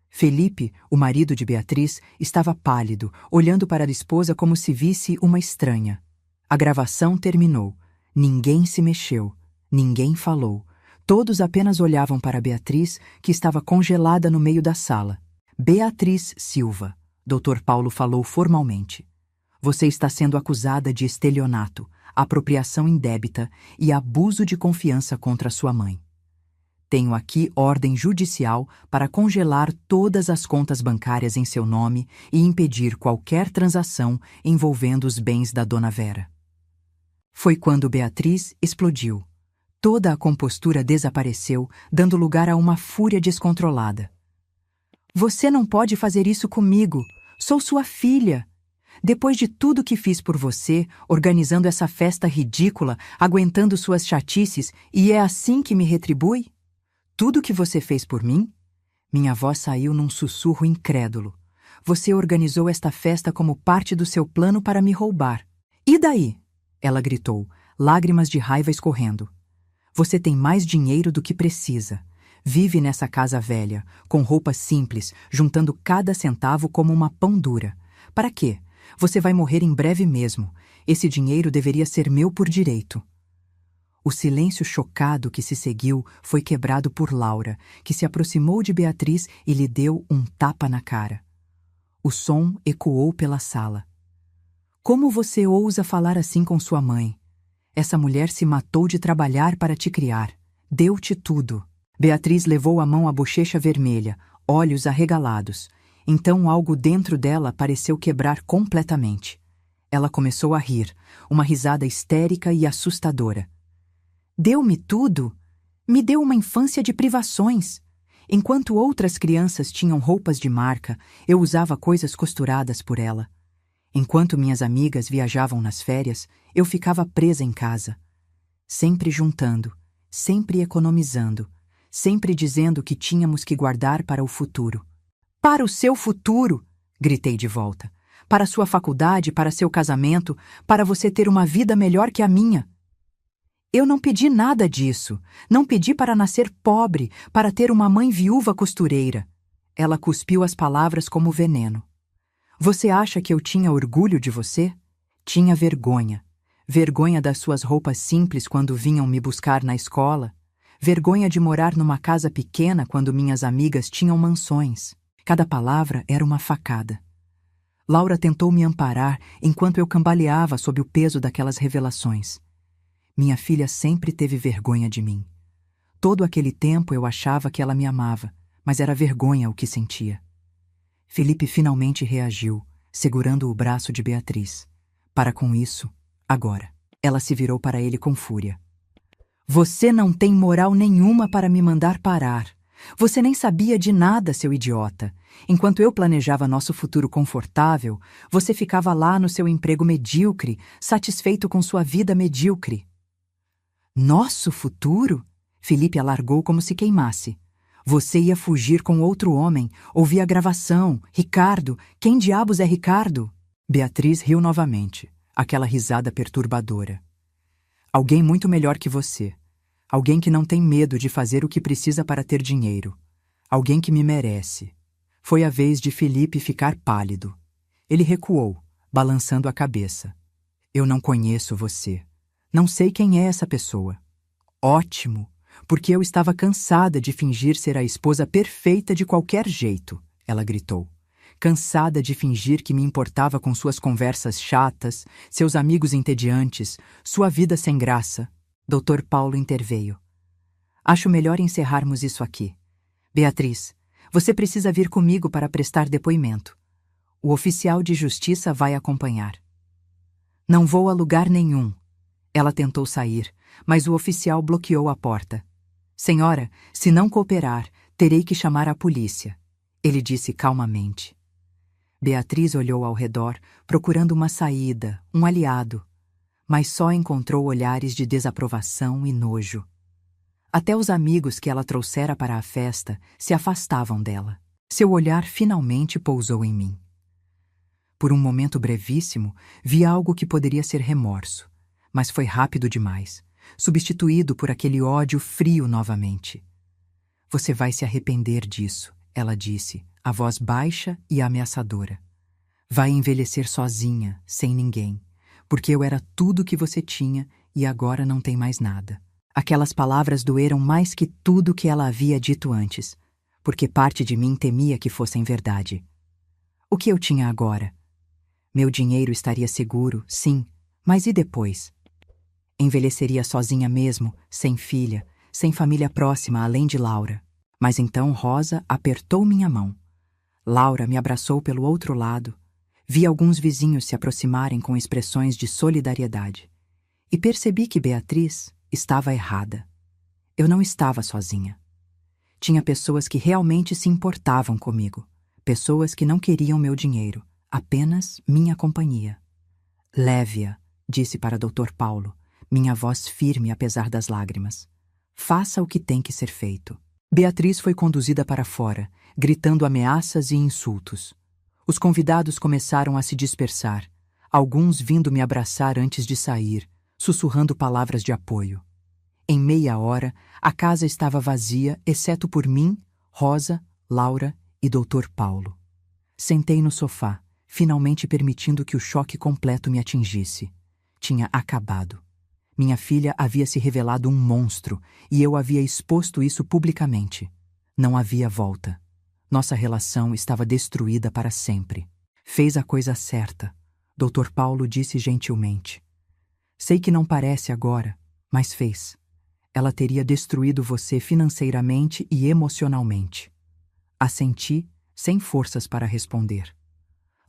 Felipe, o marido de Beatriz, estava pálido, olhando para a esposa como se visse uma estranha. A gravação terminou. Ninguém se mexeu. Ninguém falou. Todos apenas olhavam para Beatriz, que estava congelada no meio da sala. Beatriz Silva, Dr. Paulo falou formalmente. Você está sendo acusada de estelionato, apropriação indébita e abuso de confiança contra sua mãe. Tenho aqui ordem judicial para congelar todas as contas bancárias em seu nome e impedir qualquer transação envolvendo os bens da dona Vera. Foi quando Beatriz explodiu. Toda a compostura desapareceu, dando lugar a uma fúria descontrolada. Você não pode fazer isso comigo. Sou sua filha. Depois de tudo que fiz por você, organizando essa festa ridícula, aguentando suas chatices, e é assim que me retribui? Tudo que você fez por mim? Minha voz saiu num sussurro incrédulo. Você organizou esta festa como parte do seu plano para me roubar. E daí? Ela gritou, lágrimas de raiva escorrendo. Você tem mais dinheiro do que precisa. Vive nessa casa velha, com roupas simples, juntando cada centavo como uma pão dura. Para quê? Você vai morrer em breve mesmo. Esse dinheiro deveria ser meu por direito. O silêncio chocado que se seguiu foi quebrado por Laura, que se aproximou de Beatriz e lhe deu um tapa na cara. O som ecoou pela sala. Como você ousa falar assim com sua mãe? Essa mulher se matou de trabalhar para te criar. Deu-te tudo. Beatriz levou a mão à bochecha vermelha, olhos arregalados. Então algo dentro dela pareceu quebrar completamente. Ela começou a rir, uma risada histérica e assustadora. Deu-me tudo? Me deu uma infância de privações. Enquanto outras crianças tinham roupas de marca, eu usava coisas costuradas por ela. Enquanto minhas amigas viajavam nas férias, eu ficava presa em casa. Sempre juntando, sempre economizando, sempre dizendo que tínhamos que guardar para o futuro. Para o seu futuro! Gritei de volta. Para sua faculdade, para seu casamento, para você ter uma vida melhor que a minha. Eu não pedi nada disso. Não pedi para nascer pobre, para ter uma mãe viúva costureira. Ela cuspiu as palavras como veneno. Você acha que eu tinha orgulho de você? Tinha vergonha. Vergonha das suas roupas simples quando vinham me buscar na escola. Vergonha de morar numa casa pequena quando minhas amigas tinham mansões. Cada palavra era uma facada. Laura tentou me amparar enquanto eu cambaleava sob o peso daquelas revelações. Minha filha sempre teve vergonha de mim. Todo aquele tempo eu achava que ela me amava, mas era vergonha o que sentia. Felipe finalmente reagiu, segurando o braço de Beatriz. Para com isso, agora. Ela se virou para ele com fúria. Você não tem moral nenhuma para me mandar parar. Você nem sabia de nada, seu idiota. Enquanto eu planejava nosso futuro confortável, você ficava lá no seu emprego medíocre, satisfeito com sua vida medíocre. Nosso futuro? Felipe alargou como se queimasse. Você ia fugir com outro homem, ouvi a gravação. Ricardo, quem diabos é Ricardo? Beatriz riu novamente, aquela risada perturbadora. Alguém muito melhor que você. Alguém que não tem medo de fazer o que precisa para ter dinheiro. Alguém que me merece. Foi a vez de Felipe ficar pálido. Ele recuou, balançando a cabeça. Eu não conheço você. Não sei quem é essa pessoa. Ótimo, porque eu estava cansada de fingir ser a esposa perfeita de qualquer jeito, ela gritou. Cansada de fingir que me importava com suas conversas chatas, seus amigos entediantes, sua vida sem graça. Dr. Paulo interveio. Acho melhor encerrarmos isso aqui. Beatriz, você precisa vir comigo para prestar depoimento. O oficial de justiça vai acompanhar. Não vou a lugar nenhum. Ela tentou sair, mas o oficial bloqueou a porta. Senhora, se não cooperar, terei que chamar a polícia, ele disse calmamente. Beatriz olhou ao redor, procurando uma saída, um aliado, mas só encontrou olhares de desaprovação e nojo. Até os amigos que ela trouxera para a festa se afastavam dela. Seu olhar finalmente pousou em mim. Por um momento brevíssimo, vi algo que poderia ser remorso, mas foi rápido demais, substituído por aquele ódio frio novamente. Você vai se arrepender disso, ela disse, a voz baixa e ameaçadora. Vai envelhecer sozinha, sem ninguém. porque eu era tudo que você tinha e agora não tem mais nada. Aquelas palavras doeram mais que tudo que ela havia dito antes, porque parte de mim temia que fossem verdade. O que eu tinha agora? Meu dinheiro estaria seguro, sim, mas e depois? Envelheceria sozinha mesmo, sem filha, sem família próxima além de Laura. Mas então Rosa apertou minha mão. Laura me abraçou pelo outro lado. Vi alguns vizinhos se aproximarem com expressões de solidariedade. E percebi que Beatriz estava errada. Eu não estava sozinha. Tinha pessoas que realmente se importavam comigo. Pessoas que não queriam meu dinheiro, apenas minha companhia. Leve-a, disse para Dr. Paulo, minha voz firme apesar das lágrimas. Faça o que tem que ser feito. Beatriz foi conduzida para fora, gritando ameaças e insultos. Os convidados começaram a se dispersar, alguns vindo me abraçar antes de sair, sussurrando palavras de apoio. Em meia hora, a casa estava vazia, exceto por mim, Rosa, Laura e Dr. Paulo. Sentei no sofá, finalmente permitindo que o choque completo me atingisse. Tinha acabado. Minha filha havia se revelado um monstro e eu havia exposto isso publicamente. Não havia volta. Nossa relação estava destruída para sempre. Fez a coisa certa, Dr. Paulo disse gentilmente. Sei que não parece agora, mas fez. Ela teria destruído você financeiramente e emocionalmente. Assenti, sem forças para responder.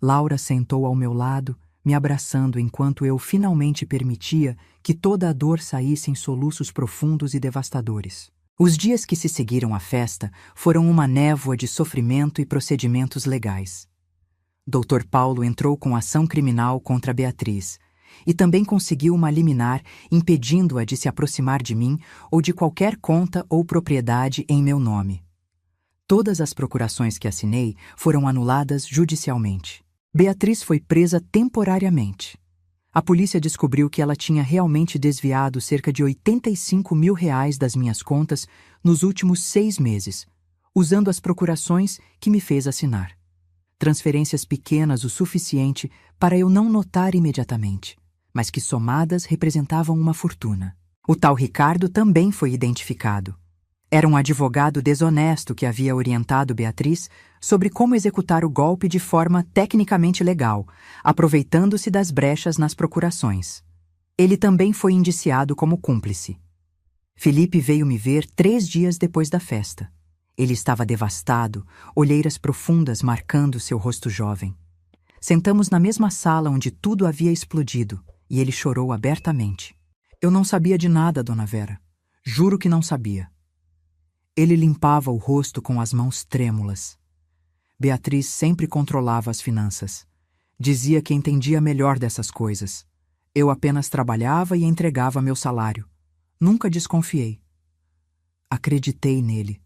Laura sentou ao meu lado, me abraçando enquanto eu finalmente permitia que toda a dor saísse em soluços profundos e devastadores. Os dias que se seguiram à festa foram uma névoa de sofrimento e procedimentos legais. Dr. Paulo entrou com ação criminal contra Beatriz e também conseguiu uma liminar impedindo-a de se aproximar de mim ou de qualquer conta ou propriedade em meu nome. Todas as procurações que assinei foram anuladas judicialmente. Beatriz foi presa temporariamente. A polícia descobriu que ela tinha realmente desviado cerca de R$ 85 mil das minhas contas nos últimos 6 meses, usando as procurações que me fez assinar. Transferências pequenas o suficiente para eu não notar imediatamente, mas que somadas representavam uma fortuna. O tal Ricardo também foi identificado. Era um advogado desonesto que havia orientado Beatriz sobre como executar o golpe de forma tecnicamente legal, aproveitando-se das brechas nas procurações. Ele também foi indiciado como cúmplice. Felipe veio me ver 3 dias depois da festa. Ele estava devastado, olheiras profundas marcando seu rosto jovem. Sentamos na mesma sala onde tudo havia explodido, e ele chorou abertamente. Eu não sabia de nada, Dona Vera. Juro que não sabia. Ele limpava o rosto com as mãos trêmulas. Beatriz sempre controlava as finanças. Dizia que entendia melhor dessas coisas. Eu apenas trabalhava e entregava meu salário. Nunca desconfiei. Acreditei nele.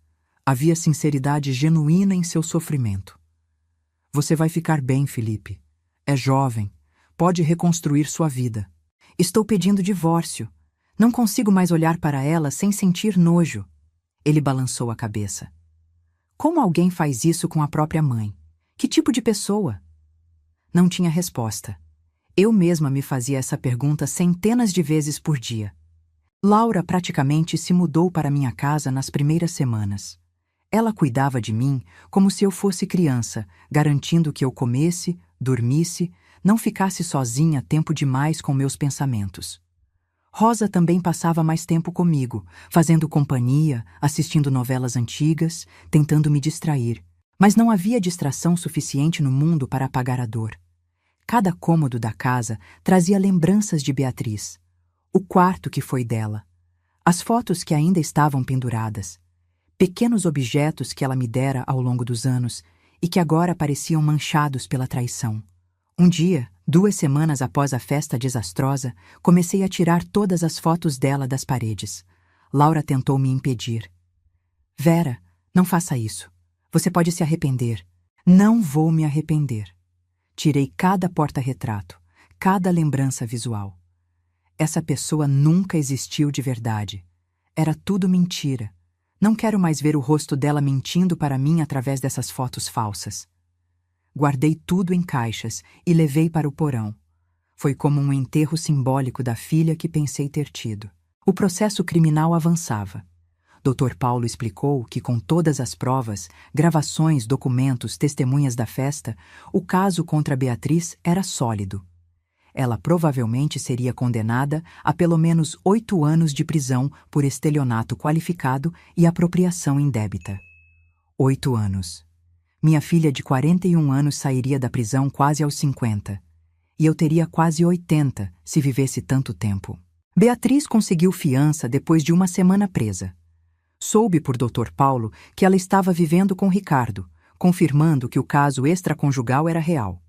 Havia sinceridade genuína em seu sofrimento. Você vai ficar bem, Felipe. É jovem. Pode reconstruir sua vida. Estou pedindo divórcio. Não consigo mais olhar para ela sem sentir nojo. Ele balançou a cabeça. Como alguém faz isso com a própria mãe? Que tipo de pessoa? Não tinha resposta. Eu mesma me fazia essa pergunta centenas de vezes por dia. Laura praticamente se mudou para minha casa nas primeiras semanas. Ela cuidava de mim como se eu fosse criança, garantindo que eu comesse, dormisse, não ficasse sozinha tempo demais com meus pensamentos. Rosa também passava mais tempo comigo, fazendo companhia, assistindo novelas antigas, tentando me distrair. Mas não havia distração suficiente no mundo para apagar a dor. Cada cômodo da casa trazia lembranças de Beatriz. O quarto que foi dela. As fotos que ainda estavam penduradas. Pequenos objetos que ela me dera ao longo dos anos e que agora pareciam manchados pela traição. Um dia, 2 semanas após a festa desastrosa, comecei a tirar todas as fotos dela das paredes. Laura tentou me impedir. Vera, não faça isso. Você pode se arrepender. Não vou me arrepender. Tirei cada porta-retrato, cada lembrança visual. Essa pessoa nunca existiu de verdade. Era tudo mentira. Não quero mais ver o rosto dela mentindo para mim através dessas fotos falsas. Guardei tudo em caixas e levei para o porão. Foi como um enterro simbólico da filha que pensei ter tido. O processo criminal avançava. Dr. Paulo explicou que, com todas as provas, gravações, documentos, testemunhas da festa, o caso contra Beatriz era sólido. Ela provavelmente seria condenada a pelo menos 8 anos de prisão por estelionato qualificado e apropriação indébita. 8 anos. Minha filha de 41 anos sairia da prisão quase aos 50. E eu teria quase 80 se vivesse tanto tempo. Beatriz conseguiu fiança depois de uma semana presa. Soube por Dr. Paulo que ela estava vivendo com Ricardo, confirmando que o caso extraconjugal era real.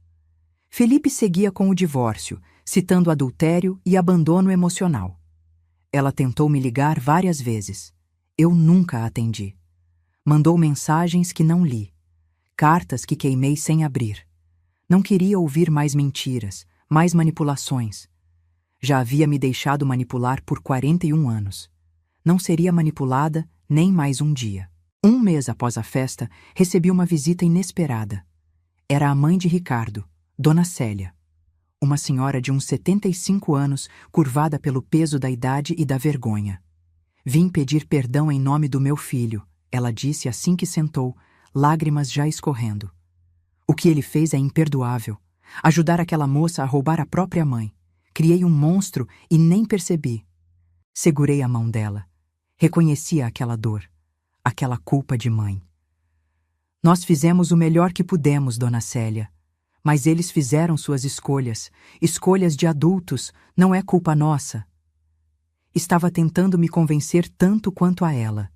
Felipe seguia com o divórcio, citando adultério e abandono emocional. Ela tentou me ligar várias vezes. Eu nunca a atendi. Mandou mensagens que não li, cartas que queimei sem abrir. Não queria ouvir mais mentiras, mais manipulações. Já havia me deixado manipular por 41 anos. Não seria manipulada nem mais um dia. Um mês após a festa, recebi uma visita inesperada. Era a mãe de Ricardo, Dona Célia. Uma senhora de uns 75 anos, curvada pelo peso da idade e da vergonha. Vim pedir perdão em nome do meu filho, ela disse assim que sentou, lágrimas já escorrendo. O que ele fez é imperdoável. Ajudar aquela moça a roubar a própria mãe. Criei um monstro e nem percebi. Segurei a mão dela. Reconhecia aquela dor, aquela culpa de mãe. Nós fizemos o melhor que pudemos, Dona Célia. Mas eles fizeram suas escolhas, escolhas de adultos, não é culpa nossa. Estava tentando me convencer tanto quanto a ela.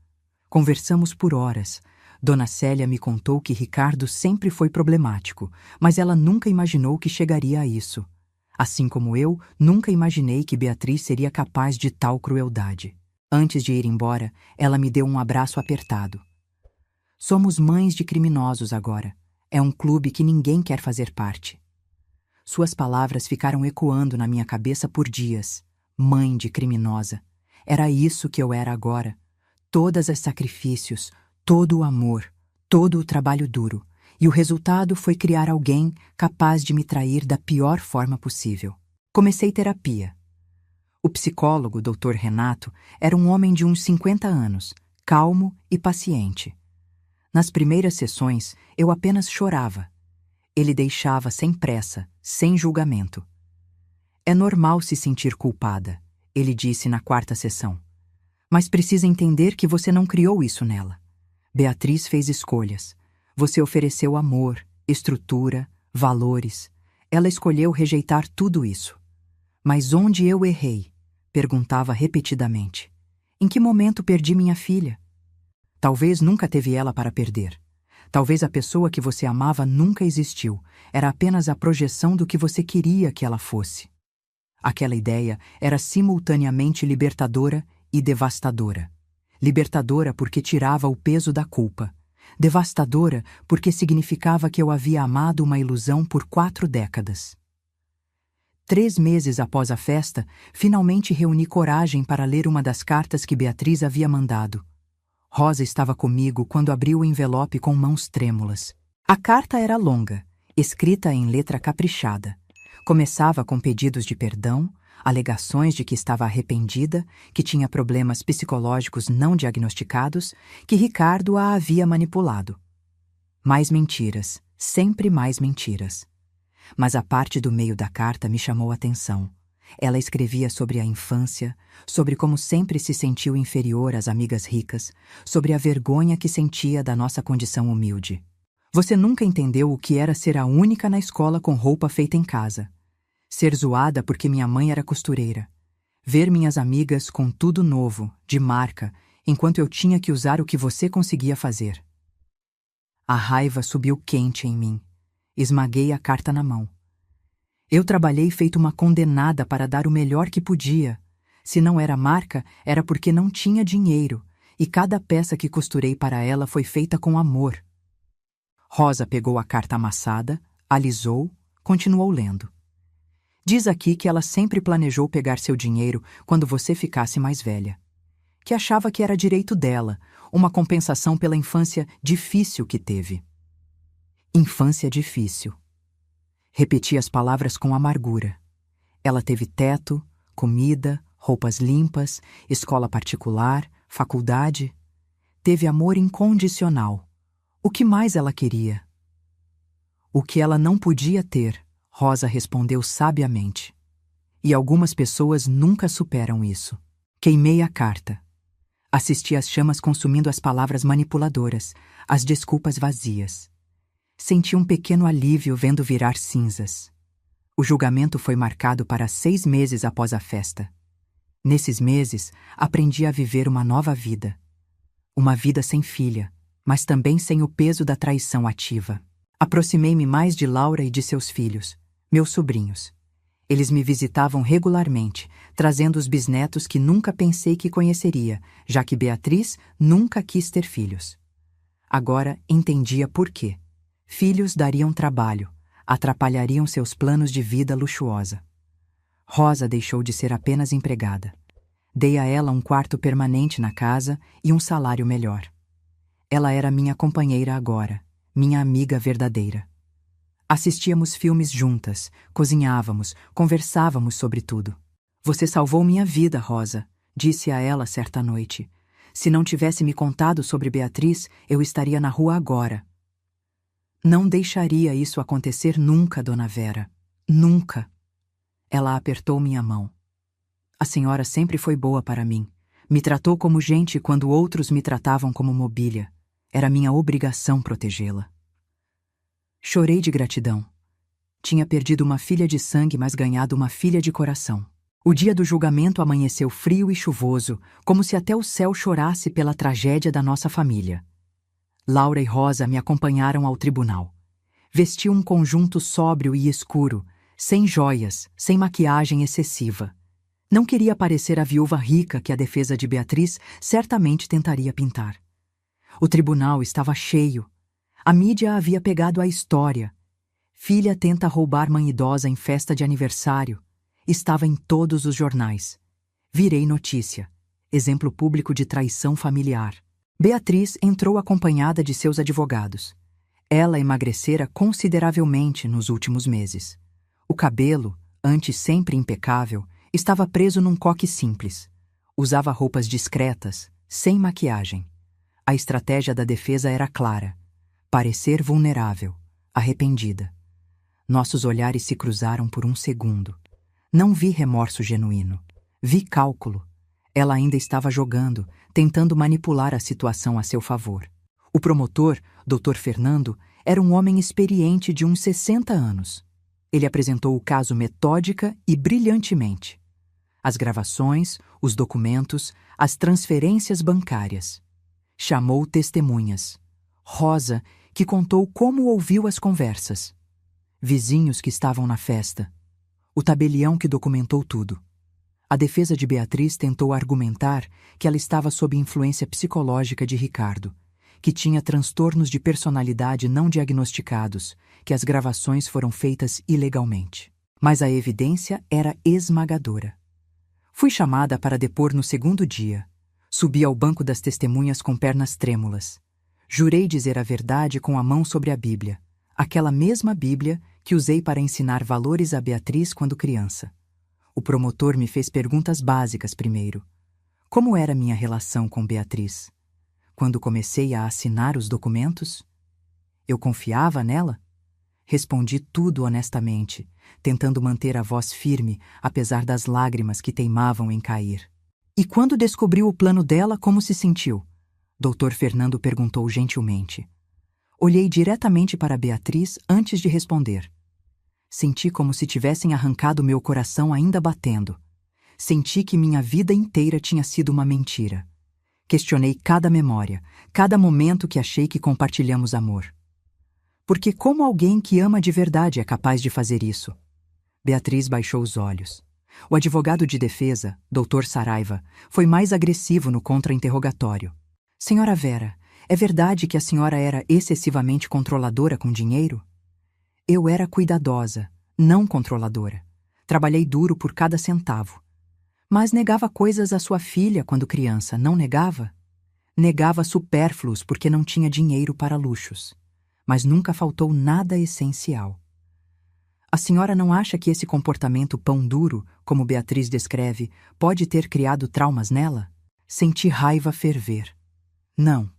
Conversamos por horas. Dona Célia me contou que Ricardo sempre foi problemático, mas ela nunca imaginou que chegaria a isso. Assim como eu, nunca imaginei que Beatriz seria capaz de tal crueldade. Antes de ir embora, ela me deu um abraço apertado. Somos mães de criminosos agora. É um clube que ninguém quer fazer parte. Suas palavras ficaram ecoando na minha cabeça por dias. Mãe de criminosa. Era isso que eu era agora. Todos os sacrifícios, todo o amor, todo o trabalho duro. E o resultado foi criar alguém capaz de me trair da pior forma possível. Comecei terapia. O psicólogo, Dr. Renato, era um homem de uns 50 anos, calmo e paciente. Nas primeiras sessões, eu apenas chorava. Ele deixava sem pressa, sem julgamento. É normal se sentir culpada, ele disse na 4ª sessão. Mas precisa entender que você não criou isso nela. Beatriz fez escolhas. Você ofereceu amor, estrutura, valores. Ela escolheu rejeitar tudo isso. Mas onde eu errei? Perguntava repetidamente. Em que momento perdi minha filha? Talvez nunca teve ela para perder. Talvez a pessoa que você amava nunca existiu. Era apenas a projeção do que você queria que ela fosse. Aquela ideia era simultaneamente libertadora e devastadora. Libertadora porque tirava o peso da culpa. Devastadora porque significava que eu havia amado uma ilusão por 4 décadas. 3 meses após a festa, finalmente reuni coragem para ler uma das cartas que Beatriz havia mandado. Rosa estava comigo quando abriu o envelope com mãos trêmulas. A carta era longa, escrita em letra caprichada. Começava com pedidos de perdão, alegações de que estava arrependida, que tinha problemas psicológicos não diagnosticados, que Ricardo a havia manipulado. Mais mentiras, sempre mais mentiras. Mas a parte do meio da carta me chamou a atenção. Ela escrevia sobre a infância, sobre como sempre se sentiu inferior às amigas ricas, sobre a vergonha que sentia da nossa condição humilde. Você nunca entendeu o que era ser a única na escola com roupa feita em casa. Ser zoada porque minha mãe era costureira. Ver minhas amigas com tudo novo, de marca, enquanto eu tinha que usar o que você conseguia fazer. A raiva subiu quente em mim. Esmaguei a carta na mão. Eu trabalhei feito uma condenada para dar o melhor que podia. Se não era marca, era porque não tinha dinheiro, e cada peça que costurei para ela foi feita com amor. Rosa pegou a carta amassada, alisou, continuou lendo. Diz aqui que ela sempre planejou pegar seu dinheiro quando você ficasse mais velha. Que achava que era direito dela, uma compensação pela infância difícil que teve. Infância difícil. Repeti as palavras com amargura. Ela teve teto, comida, roupas limpas, escola particular, faculdade. Teve amor incondicional. O que mais ela queria? O que ela não podia ter, Rosa respondeu sabiamente. E algumas pessoas nunca superam isso. Queimei a carta. Assisti às chamas consumindo as palavras manipuladoras, as desculpas vazias. Senti um pequeno alívio vendo virar cinzas. O julgamento foi marcado para 6 meses após a festa. Nesses meses, aprendi a viver uma nova vida. Uma vida sem filha, mas também sem o peso da traição ativa. Aproximei-me mais de Laura e de seus filhos, meus sobrinhos. Eles me visitavam regularmente, trazendo os bisnetos que nunca pensei que conheceria, já que Beatriz nunca quis ter filhos. Agora entendia por quê. Filhos dariam trabalho, atrapalhariam seus planos de vida luxuosa. Rosa deixou de ser apenas empregada. Dei a ela um quarto permanente na casa e um salário melhor. Ela era minha companheira agora, minha amiga verdadeira. Assistíamos filmes juntas, cozinhávamos, conversávamos sobre tudo. Você salvou minha vida, Rosa, disse a ela certa noite. Se não tivesse me contado sobre Beatriz, eu estaria na rua agora. Não deixaria isso acontecer nunca, Dona Vera. Nunca. Ela apertou minha mão. A senhora sempre foi boa para mim. Me tratou como gente quando outros me tratavam como mobília. Era minha obrigação protegê-la. Chorei de gratidão. Tinha perdido uma filha de sangue, mas ganhado uma filha de coração. O dia do julgamento amanheceu frio e chuvoso, como se até o céu chorasse pela tragédia da nossa família. Laura e Rosa me acompanharam ao tribunal. Vesti um conjunto sóbrio e escuro, sem joias, sem maquiagem excessiva. Não queria parecer a viúva rica que a defesa de Beatriz certamente tentaria pintar. O tribunal estava cheio. A mídia havia pegado a história. Filha tenta roubar mãe idosa em festa de aniversário. Estava em todos os jornais. Virei notícia. Exemplo público de traição familiar. Beatriz entrou acompanhada de seus advogados. Ela emagrecera consideravelmente nos últimos meses. O cabelo, antes sempre impecável, estava preso num coque simples. Usava roupas discretas, sem maquiagem. A estratégia da defesa era clara. Parecer vulnerável, arrependida. Nossos olhares se cruzaram por um segundo. Não vi remorso genuíno. Vi cálculo. Ela ainda estava jogando, tentando manipular a situação a seu favor. O promotor, Dr. Fernando, era um homem experiente de uns 60 anos. Ele apresentou o caso metódica e brilhantemente. As gravações, os documentos, as transferências bancárias. Chamou testemunhas. Rosa, que contou como ouviu as conversas. Vizinhos que estavam na festa. O tabelião que documentou tudo. A defesa de Beatriz tentou argumentar que ela estava sob influência psicológica de Ricardo, que tinha transtornos de personalidade não diagnosticados, que as gravações foram feitas ilegalmente. Mas a evidência era esmagadora. Fui chamada para depor no segundo dia. Subi ao banco das testemunhas com pernas trêmulas. Jurei dizer a verdade com a mão sobre a Bíblia, aquela mesma Bíblia que usei para ensinar valores a Beatriz quando criança. O promotor me fez perguntas básicas primeiro. Como era minha relação com Beatriz? Quando comecei a assinar os documentos? Eu confiava nela? Respondi tudo honestamente, tentando manter a voz firme, apesar das lágrimas que teimavam em cair. E quando descobriu o plano dela, como se sentiu? Dr. Fernando perguntou gentilmente. Olhei diretamente para Beatriz antes de responder. Senti como se tivessem arrancado meu coração ainda batendo. Senti que minha vida inteira tinha sido uma mentira. Questionei cada memória, cada momento que achei que compartilhamos amor. Porque como alguém que ama de verdade é capaz de fazer isso? Beatriz baixou os olhos. O advogado de defesa, Dr. Saraiva, foi mais agressivo no contra-interrogatório. Senhora Vera, é verdade que a senhora era excessivamente controladora com dinheiro? Eu era cuidadosa, não controladora. Trabalhei duro por cada centavo. Mas negava coisas à sua filha quando criança, não negava? Negava supérfluos porque não tinha dinheiro para luxos. Mas nunca faltou nada essencial. A senhora não acha que esse comportamento pão duro, como Beatriz descreve, pode ter criado traumas nela? Senti raiva ferver. Não.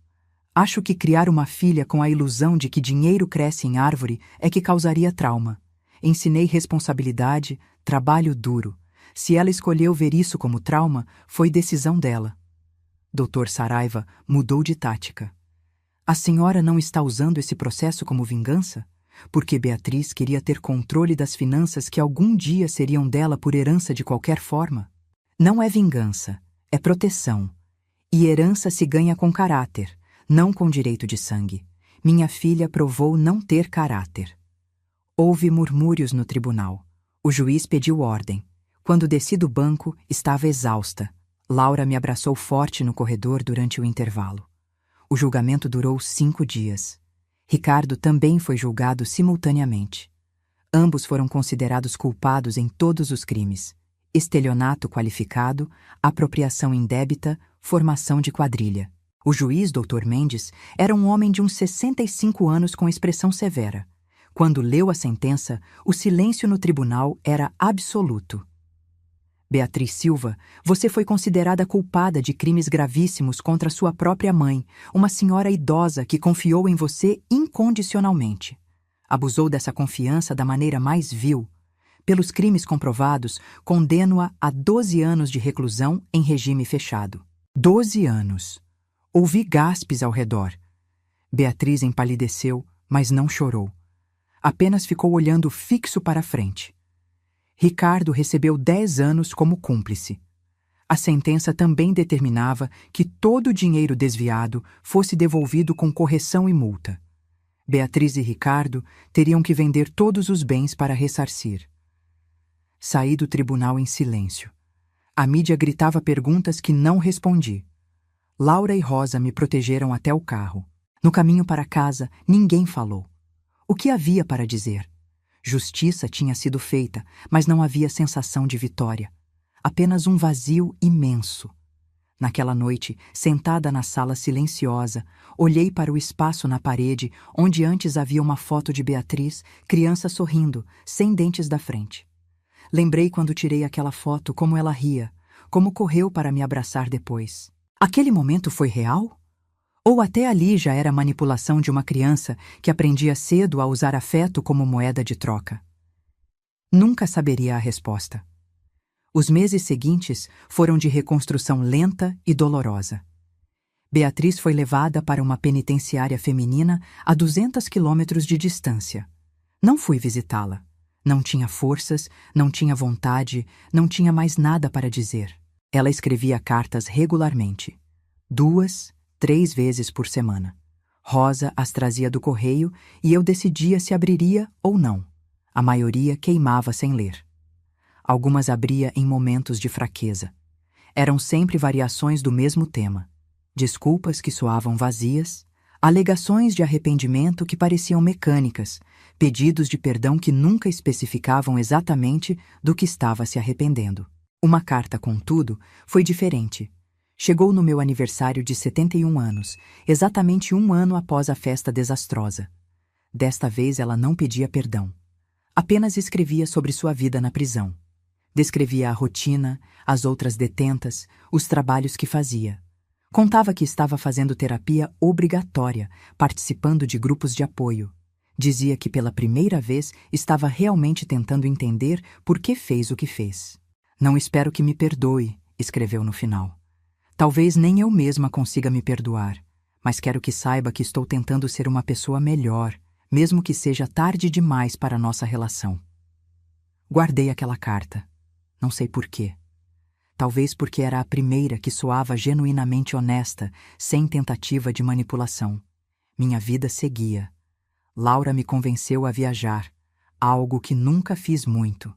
Acho que criar uma filha com a ilusão de que dinheiro cresce em árvore é que causaria trauma. Ensinei responsabilidade, trabalho duro. Se ela escolheu ver isso como trauma, foi decisão dela. Dr. Saraiva mudou de tática. A senhora não está usando esse processo como vingança? Porque Beatriz queria ter controle das finanças que algum dia seriam dela por herança de qualquer forma? Não é vingança, é proteção. E herança se ganha com caráter, não com direito de sangue. Minha filha provou não ter caráter. Houve murmúrios no tribunal. O juiz pediu ordem. Quando desci do banco, estava exausta. Laura me abraçou forte no corredor durante o intervalo. O julgamento durou 5 dias. Ricardo também foi julgado simultaneamente. Ambos foram considerados culpados em todos os crimes: estelionato qualificado, apropriação indébita, formação de quadrilha. O juiz, Dr. Mendes, era um homem de uns 65 anos com expressão severa. Quando leu a sentença, o silêncio no tribunal era absoluto. Beatriz Silva, você foi considerada culpada de crimes gravíssimos contra sua própria mãe, uma senhora idosa que confiou em você incondicionalmente. Abusou dessa confiança da maneira mais vil. Pelos crimes comprovados, condeno-a a 12 anos de reclusão em regime fechado. 12 anos. Ouvi gaspes ao redor. Beatriz empalideceu, mas não chorou. Apenas ficou olhando fixo para a frente. Ricardo recebeu 10 anos como cúmplice. A sentença também determinava que todo o dinheiro desviado fosse devolvido com correção e multa. Beatriz e Ricardo teriam que vender todos os bens para ressarcir. Saí do tribunal em silêncio. A mídia gritava perguntas que não respondi. Laura e Rosa me protegeram até o carro. No caminho para casa, ninguém falou. O que havia para dizer? Justiça tinha sido feita, mas não havia sensação de vitória. Apenas um vazio imenso. Naquela noite, sentada na sala silenciosa, olhei para o espaço na parede onde antes havia uma foto de Beatriz, criança sorrindo, sem dentes da frente. Lembrei quando tirei aquela foto como ela ria, como correu para me abraçar depois. Aquele momento foi real? Ou até ali já era manipulação de uma criança que aprendia cedo a usar afeto como moeda de troca? Nunca saberia a resposta. Os meses seguintes foram de reconstrução lenta e dolorosa. Beatriz foi levada para uma penitenciária feminina a 200 quilômetros de distância. Não fui visitá-la. Não tinha forças, não tinha vontade, não tinha mais nada para dizer. Ela escrevia cartas regularmente. 2, 3 vezes por semana. Rosa as trazia do correio e eu decidia se abriria ou não. A maioria queimava sem ler. Algumas abria em momentos de fraqueza. Eram sempre variações do mesmo tema. Desculpas que soavam vazias, alegações de arrependimento que pareciam mecânicas, pedidos de perdão que nunca especificavam exatamente do que estava se arrependendo. Uma carta, contudo, foi diferente. Chegou no meu aniversário de 71 anos, exatamente 1 ano após a festa desastrosa. Desta vez ela não pedia perdão. Apenas escrevia sobre sua vida na prisão. Descrevia a rotina, as outras detentas, os trabalhos que fazia. Contava que estava fazendo terapia obrigatória, participando de grupos de apoio. Dizia que pela primeira vez estava realmente tentando entender por que fez o que fez. Não espero que me perdoe, escreveu no final. Talvez nem eu mesma consiga me perdoar, mas quero que saiba que estou tentando ser uma pessoa melhor, mesmo que seja tarde demais para a nossa relação. Guardei aquela carta. Não sei por quê. Talvez porque era a primeira que soava genuinamente honesta, sem tentativa de manipulação. Minha vida seguia. Laura me convenceu a viajar, algo que nunca fiz muito.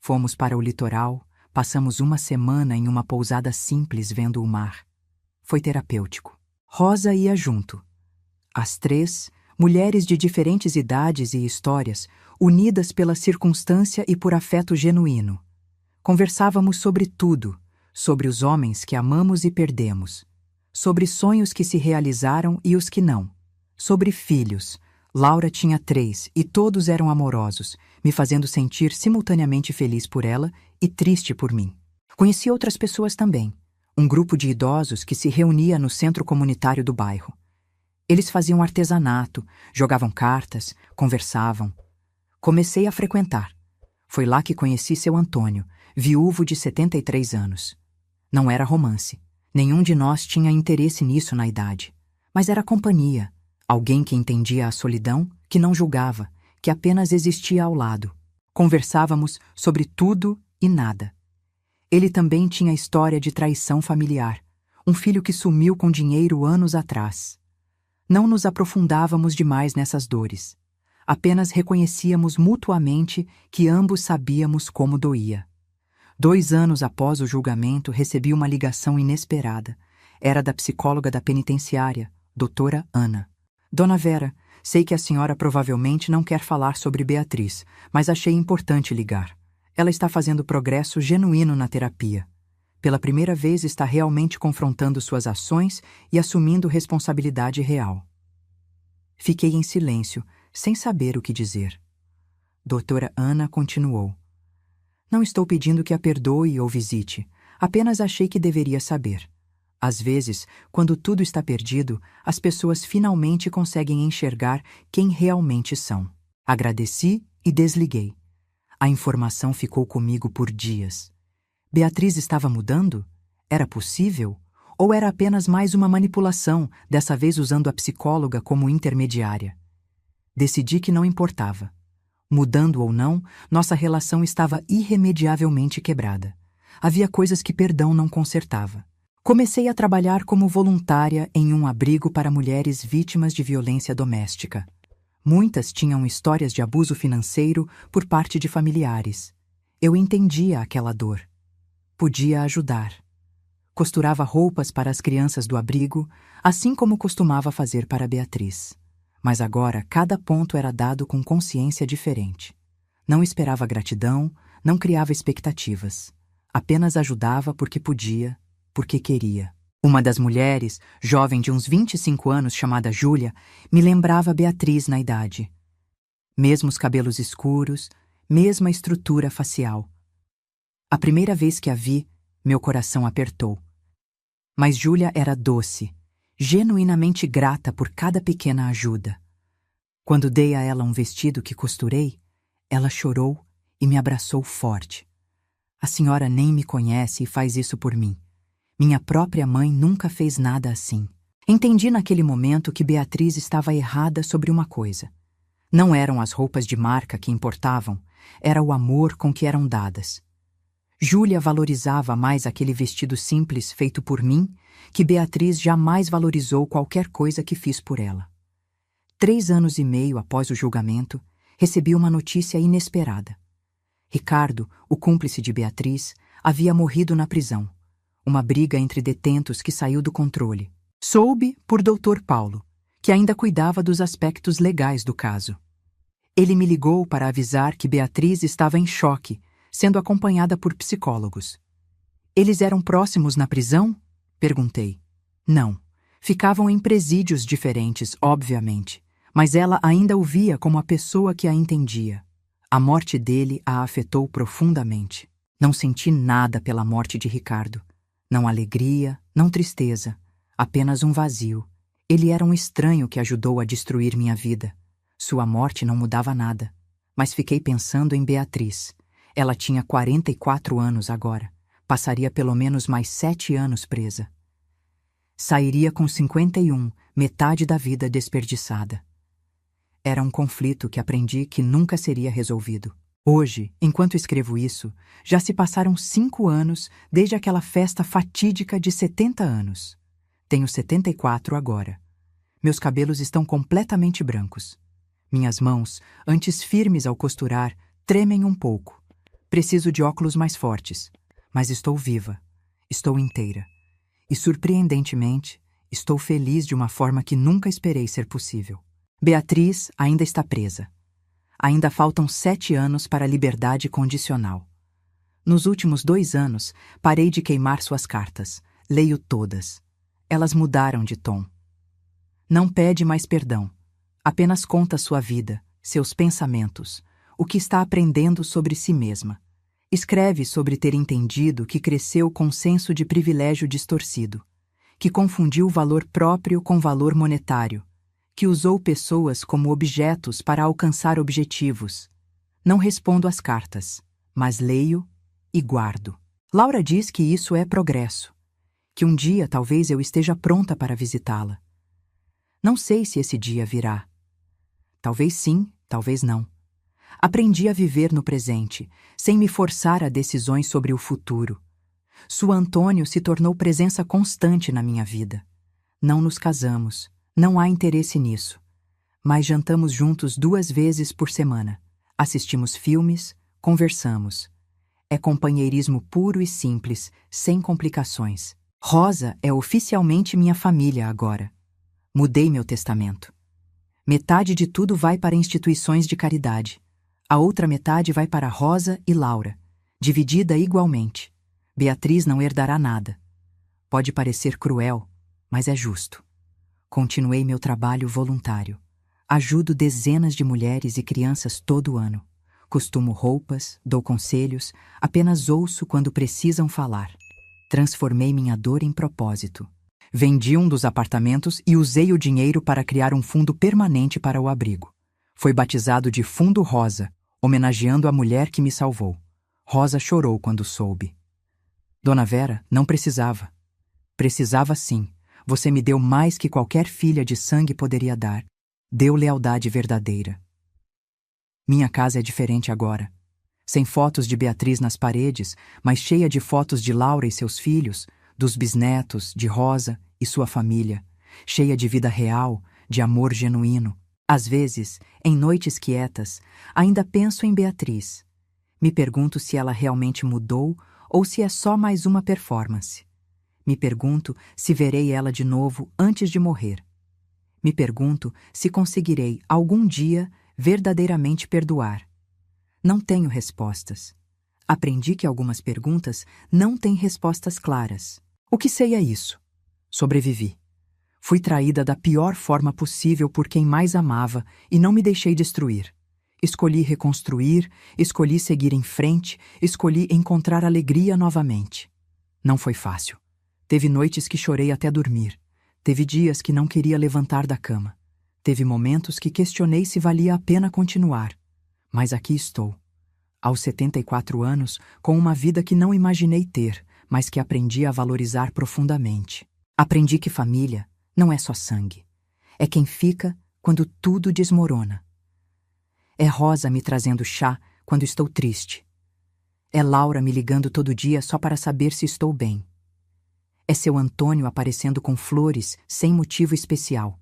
Fomos para o litoral, passamos 1 semana em uma pousada simples vendo o mar. Foi terapêutico. Rosa ia junto. As 3, mulheres de diferentes idades e histórias, unidas pela circunstância e por afeto genuíno. Conversávamos sobre tudo, sobre os homens que amamos e perdemos, sobre sonhos que se realizaram e os que não, sobre filhos, Laura tinha 3 e todos eram amorosos, me fazendo sentir simultaneamente feliz por ela e triste por mim. Conheci outras pessoas também, um grupo de idosos que se reunia no centro comunitário do bairro. Eles faziam artesanato, jogavam cartas, conversavam. Comecei a frequentar. Foi lá que conheci seu Antônio, viúvo de 73 anos. Não era romance. Nenhum de nós tinha interesse nisso na idade. Mas era companhia. Alguém que entendia a solidão, que não julgava, que apenas existia ao lado. Conversávamos sobre tudo e nada. Ele também tinha história de traição familiar. Um filho que sumiu com dinheiro anos atrás. Não nos aprofundávamos demais nessas dores. Apenas reconhecíamos mutuamente que ambos sabíamos como doía. 2 anos após o julgamento, recebi uma ligação inesperada. Era da psicóloga da penitenciária, doutora Ana. Dona Vera, sei que a senhora provavelmente não quer falar sobre Beatriz, mas achei importante ligar. Ela está fazendo progresso genuíno na terapia. Pela primeira vez está realmente confrontando suas ações e assumindo responsabilidade real. Fiquei em silêncio, sem saber o que dizer. Doutora Ana continuou. Não estou pedindo que a perdoe ou visite, apenas achei que deveria saber. Às vezes, quando tudo está perdido, as pessoas finalmente conseguem enxergar quem realmente são. Agradeci e desliguei. A informação ficou comigo por dias. Beatriz estava mudando? Era possível? Ou era apenas mais uma manipulação, dessa vez usando a psicóloga como intermediária? Decidi que não importava. Mudando ou não, nossa relação estava irremediavelmente quebrada. Havia coisas que perdão não consertava. Comecei a trabalhar como voluntária em um abrigo para mulheres vítimas de violência doméstica. Muitas tinham histórias de abuso financeiro por parte de familiares. Eu entendia aquela dor. Podia ajudar. Costurava roupas para as crianças do abrigo, assim como costumava fazer para Beatriz. Mas agora cada ponto era dado com consciência diferente. Não esperava gratidão, não criava expectativas. Apenas ajudava porque podia, porque queria. Uma das mulheres, jovem de uns 25 anos chamada Júlia, me lembrava Beatriz na idade. Mesmos cabelos escuros, mesma estrutura facial. A primeira vez que a vi, meu coração apertou. Mas Júlia era doce, genuinamente grata por cada pequena ajuda. Quando dei a ela um vestido que costurei, ela chorou e me abraçou forte. A senhora nem me conhece e faz isso por mim. Minha própria mãe nunca fez nada assim. Entendi naquele momento que Beatriz estava errada sobre uma coisa. Não eram as roupas de marca que importavam, era o amor com que eram dadas. Júlia valorizava mais aquele vestido simples feito por mim, que Beatriz jamais valorizou qualquer coisa que fiz por ela. 3 anos e meio após o julgamento, recebi uma notícia inesperada. Ricardo, o cúmplice de Beatriz, havia morrido na prisão. Uma briga entre detentos que saiu do controle. Soube por Dr. Paulo, que ainda cuidava dos aspectos legais do caso. Ele me ligou para avisar que Beatriz estava em choque, sendo acompanhada por psicólogos. Eles eram próximos na prisão? Perguntei. Não. Ficavam em presídios diferentes, obviamente, mas ela ainda o via como a pessoa que a entendia. A morte dele a afetou profundamente. Não senti nada pela morte de Ricardo. Não alegria, não tristeza, apenas um vazio. Ele era um estranho que ajudou a destruir minha vida. Sua morte não mudava nada. Mas fiquei pensando em Beatriz. Ela tinha 44 anos agora. Passaria pelo menos mais 7 anos presa. Sairia com 51, metade da vida desperdiçada. Era um conflito que aprendi que nunca seria resolvido. Hoje, enquanto escrevo isso, já se passaram 5 anos desde aquela festa fatídica de 70 anos. Tenho 74 agora. Meus cabelos estão completamente brancos. Minhas mãos, antes firmes ao costurar, tremem um pouco. Preciso de óculos mais fortes, mas estou viva, estou inteira. E, surpreendentemente, estou feliz de uma forma que nunca esperei ser possível. Beatriz ainda está presa. Ainda faltam 7 anos para a liberdade condicional. Nos últimos 2 anos, parei de queimar suas cartas. Leio todas. Elas mudaram de tom. Não pede mais perdão. Apenas conta sua vida, seus pensamentos, o que está aprendendo sobre si mesma. Escreve sobre ter entendido que cresceu com senso de privilégio distorcido, que confundiu valor próprio com valor monetário, que usou pessoas como objetos para alcançar objetivos. Não respondo às cartas, mas leio e guardo. Laura diz que isso é progresso, que um dia talvez eu esteja pronta para visitá-la. Não sei se esse dia virá. Talvez sim, talvez não. Aprendi a viver no presente, sem me forçar a decisões sobre o futuro. Sua Antônio se tornou presença constante na minha vida. Não nos casamos, não há interesse nisso. Mas jantamos juntos 2 vezes por semana. Assistimos filmes, conversamos. É companheirismo puro e simples, sem complicações. Rosa é oficialmente minha família agora. Mudei meu testamento. Metade de tudo vai para instituições de caridade. A outra metade vai para Rosa e Laura, dividida igualmente. Beatriz não herdará nada. Pode parecer cruel, mas é justo. Continuei meu trabalho voluntário. Ajudo dezenas de mulheres e crianças todo ano. Costumo roupas, dou conselhos, apenas ouço quando precisam falar. Transformei minha dor em propósito. Vendi um dos apartamentos e usei o dinheiro para criar um fundo permanente para o abrigo. Foi batizado de Fundo Rosa, homenageando a mulher que me salvou. Rosa chorou quando soube. Dona Vera, não precisava. Precisava sim. Você me deu mais que qualquer filha de sangue poderia dar. Deu lealdade verdadeira. Minha casa é diferente agora. Sem fotos de Beatriz nas paredes, mas cheia de fotos de Laura e seus filhos, dos bisnetos, de Rosa e sua família. Cheia de vida real, de amor genuíno. Às vezes, em noites quietas, ainda penso em Beatriz. Me pergunto se ela realmente mudou ou se é só mais uma performance. Me pergunto se verei ela de novo antes de morrer. Me pergunto se conseguirei, algum dia, verdadeiramente perdoar. Não tenho respostas. Aprendi que algumas perguntas não têm respostas claras. O que sei é isso. Sobrevivi. Fui traída da pior forma possível por quem mais amava e não me deixei destruir. Escolhi reconstruir, escolhi seguir em frente, escolhi encontrar alegria novamente. Não foi fácil. Teve noites que chorei até dormir. Teve dias que não queria levantar da cama. Teve momentos que questionei se valia a pena continuar. Mas aqui estou. Aos 74 anos, com uma vida que não imaginei ter, mas que aprendi a valorizar profundamente. Aprendi que família não é só sangue. É quem fica quando tudo desmorona. É Rosa me trazendo chá quando estou triste. É Laura me ligando todo dia só para saber se estou bem. É seu Antônio aparecendo com flores sem motivo especial.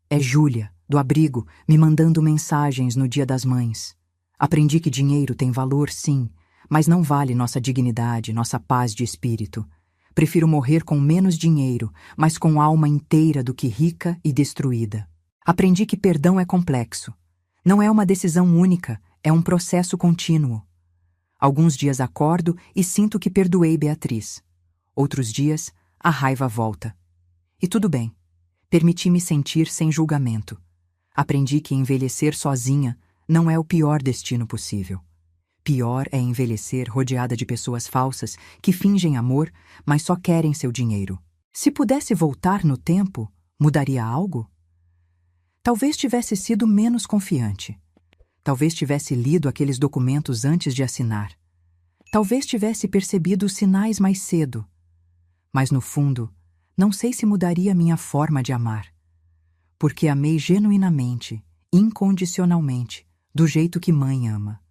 É Júlia, do abrigo, me mandando mensagens no Dia das Mães. Aprendi que dinheiro tem valor, sim, mas não vale nossa dignidade, nossa paz de espírito. Prefiro morrer com menos dinheiro, mas com alma inteira do que rica e destruída. Aprendi que perdão é complexo. Não é uma decisão única, é um processo contínuo. Alguns dias acordo e sinto que perdoei Beatriz. Outros dias, a raiva volta. E tudo bem. Permiti-me sentir sem julgamento. Aprendi que envelhecer sozinha não é o pior destino possível. Pior é envelhecer rodeada de pessoas falsas que fingem amor, mas só querem seu dinheiro. Se pudesse voltar no tempo, mudaria algo? Talvez tivesse sido menos confiante. Talvez tivesse lido aqueles documentos antes de assinar. Talvez tivesse percebido os sinais mais cedo. Mas, no fundo, não sei se mudaria minha forma de amar. Porque amei genuinamente, incondicionalmente, do jeito que mãe ama.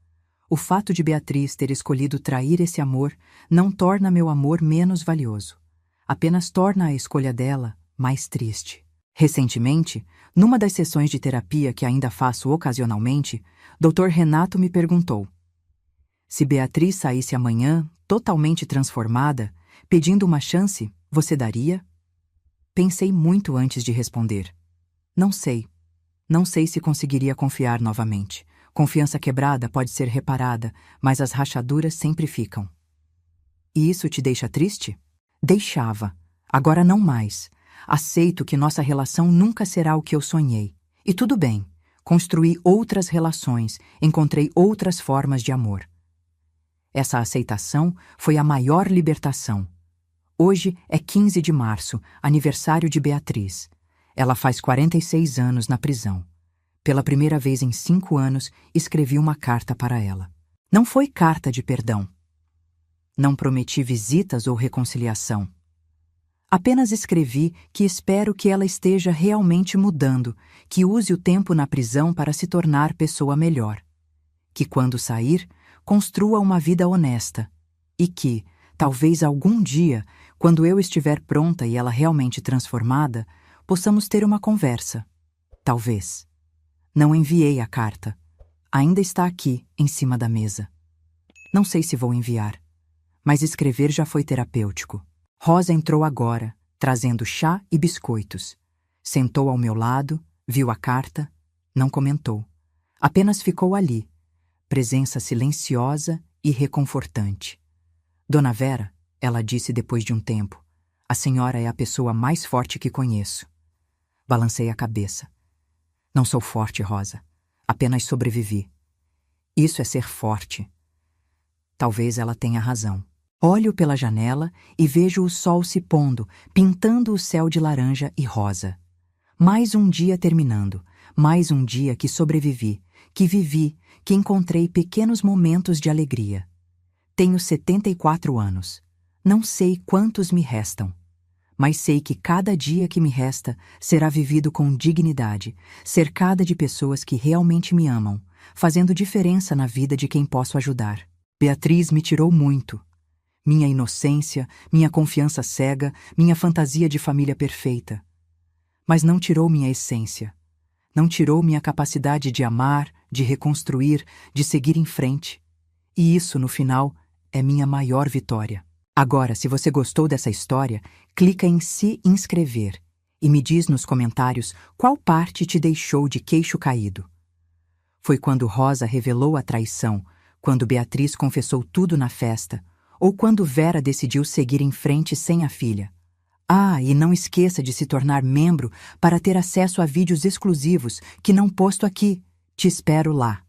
O fato de Beatriz ter escolhido trair esse amor não torna meu amor menos valioso. Apenas torna a escolha dela mais triste. Recentemente, numa das sessões de terapia que ainda faço ocasionalmente, Dr. Renato me perguntou: se Beatriz saísse amanhã, totalmente transformada, pedindo uma chance, você daria? Pensei muito antes de responder. Não sei. Não sei se conseguiria confiar novamente. Confiança quebrada pode ser reparada, mas as rachaduras sempre ficam. E isso te deixa triste? Deixava. Agora não mais. Aceito que nossa relação nunca será o que eu sonhei. E tudo bem, construí outras relações, encontrei outras formas de amor. Essa aceitação foi a maior libertação. Hoje é 15 de março, aniversário de Beatriz. Ela faz 46 anos na prisão. Pela primeira vez em 5 anos, escrevi uma carta para ela. Não foi carta de perdão. Não prometi visitas ou reconciliação. Apenas escrevi que espero que ela esteja realmente mudando, que use o tempo na prisão para se tornar pessoa melhor. Que quando sair, construa uma vida honesta. E que, talvez algum dia, quando eu estiver pronta e ela realmente transformada, possamos ter uma conversa. Talvez. Não enviei a carta. Ainda está aqui, em cima da mesa. Não sei se vou enviar, mas escrever já foi terapêutico. Rosa entrou agora, trazendo chá e biscoitos. Sentou ao meu lado, viu a carta, não comentou. Apenas ficou ali, presença silenciosa e reconfortante. Dona Vera, ela disse depois de um tempo, a senhora é a pessoa mais forte que conheço. Balancei a cabeça. Não sou forte, Rosa. Apenas sobrevivi. Isso é ser forte. Talvez ela tenha razão. Olho pela janela e vejo o sol se pondo, pintando o céu de laranja e rosa. Mais um dia terminando, mais um dia que sobrevivi, que vivi, que encontrei pequenos momentos de alegria. Tenho 74 anos. Não sei quantos me restam, mas sei que cada dia que me resta será vivido com dignidade, cercada de pessoas que realmente me amam, fazendo diferença na vida de quem posso ajudar. Beatriz me tirou muito. Minha inocência, minha confiança cega, minha fantasia de família perfeita. Mas não tirou minha essência. Não tirou minha capacidade de amar, de reconstruir, de seguir em frente. E isso, no final, é minha maior vitória. Agora, se você gostou dessa história, clica em se inscrever e me diz nos comentários qual parte te deixou de queixo caído. Foi quando Rosa revelou a traição, quando Beatriz confessou tudo na festa, ou quando Vera decidiu seguir em frente sem a filha. Ah, e não esqueça de se tornar membro para ter acesso a vídeos exclusivos que não posto aqui. Te espero lá.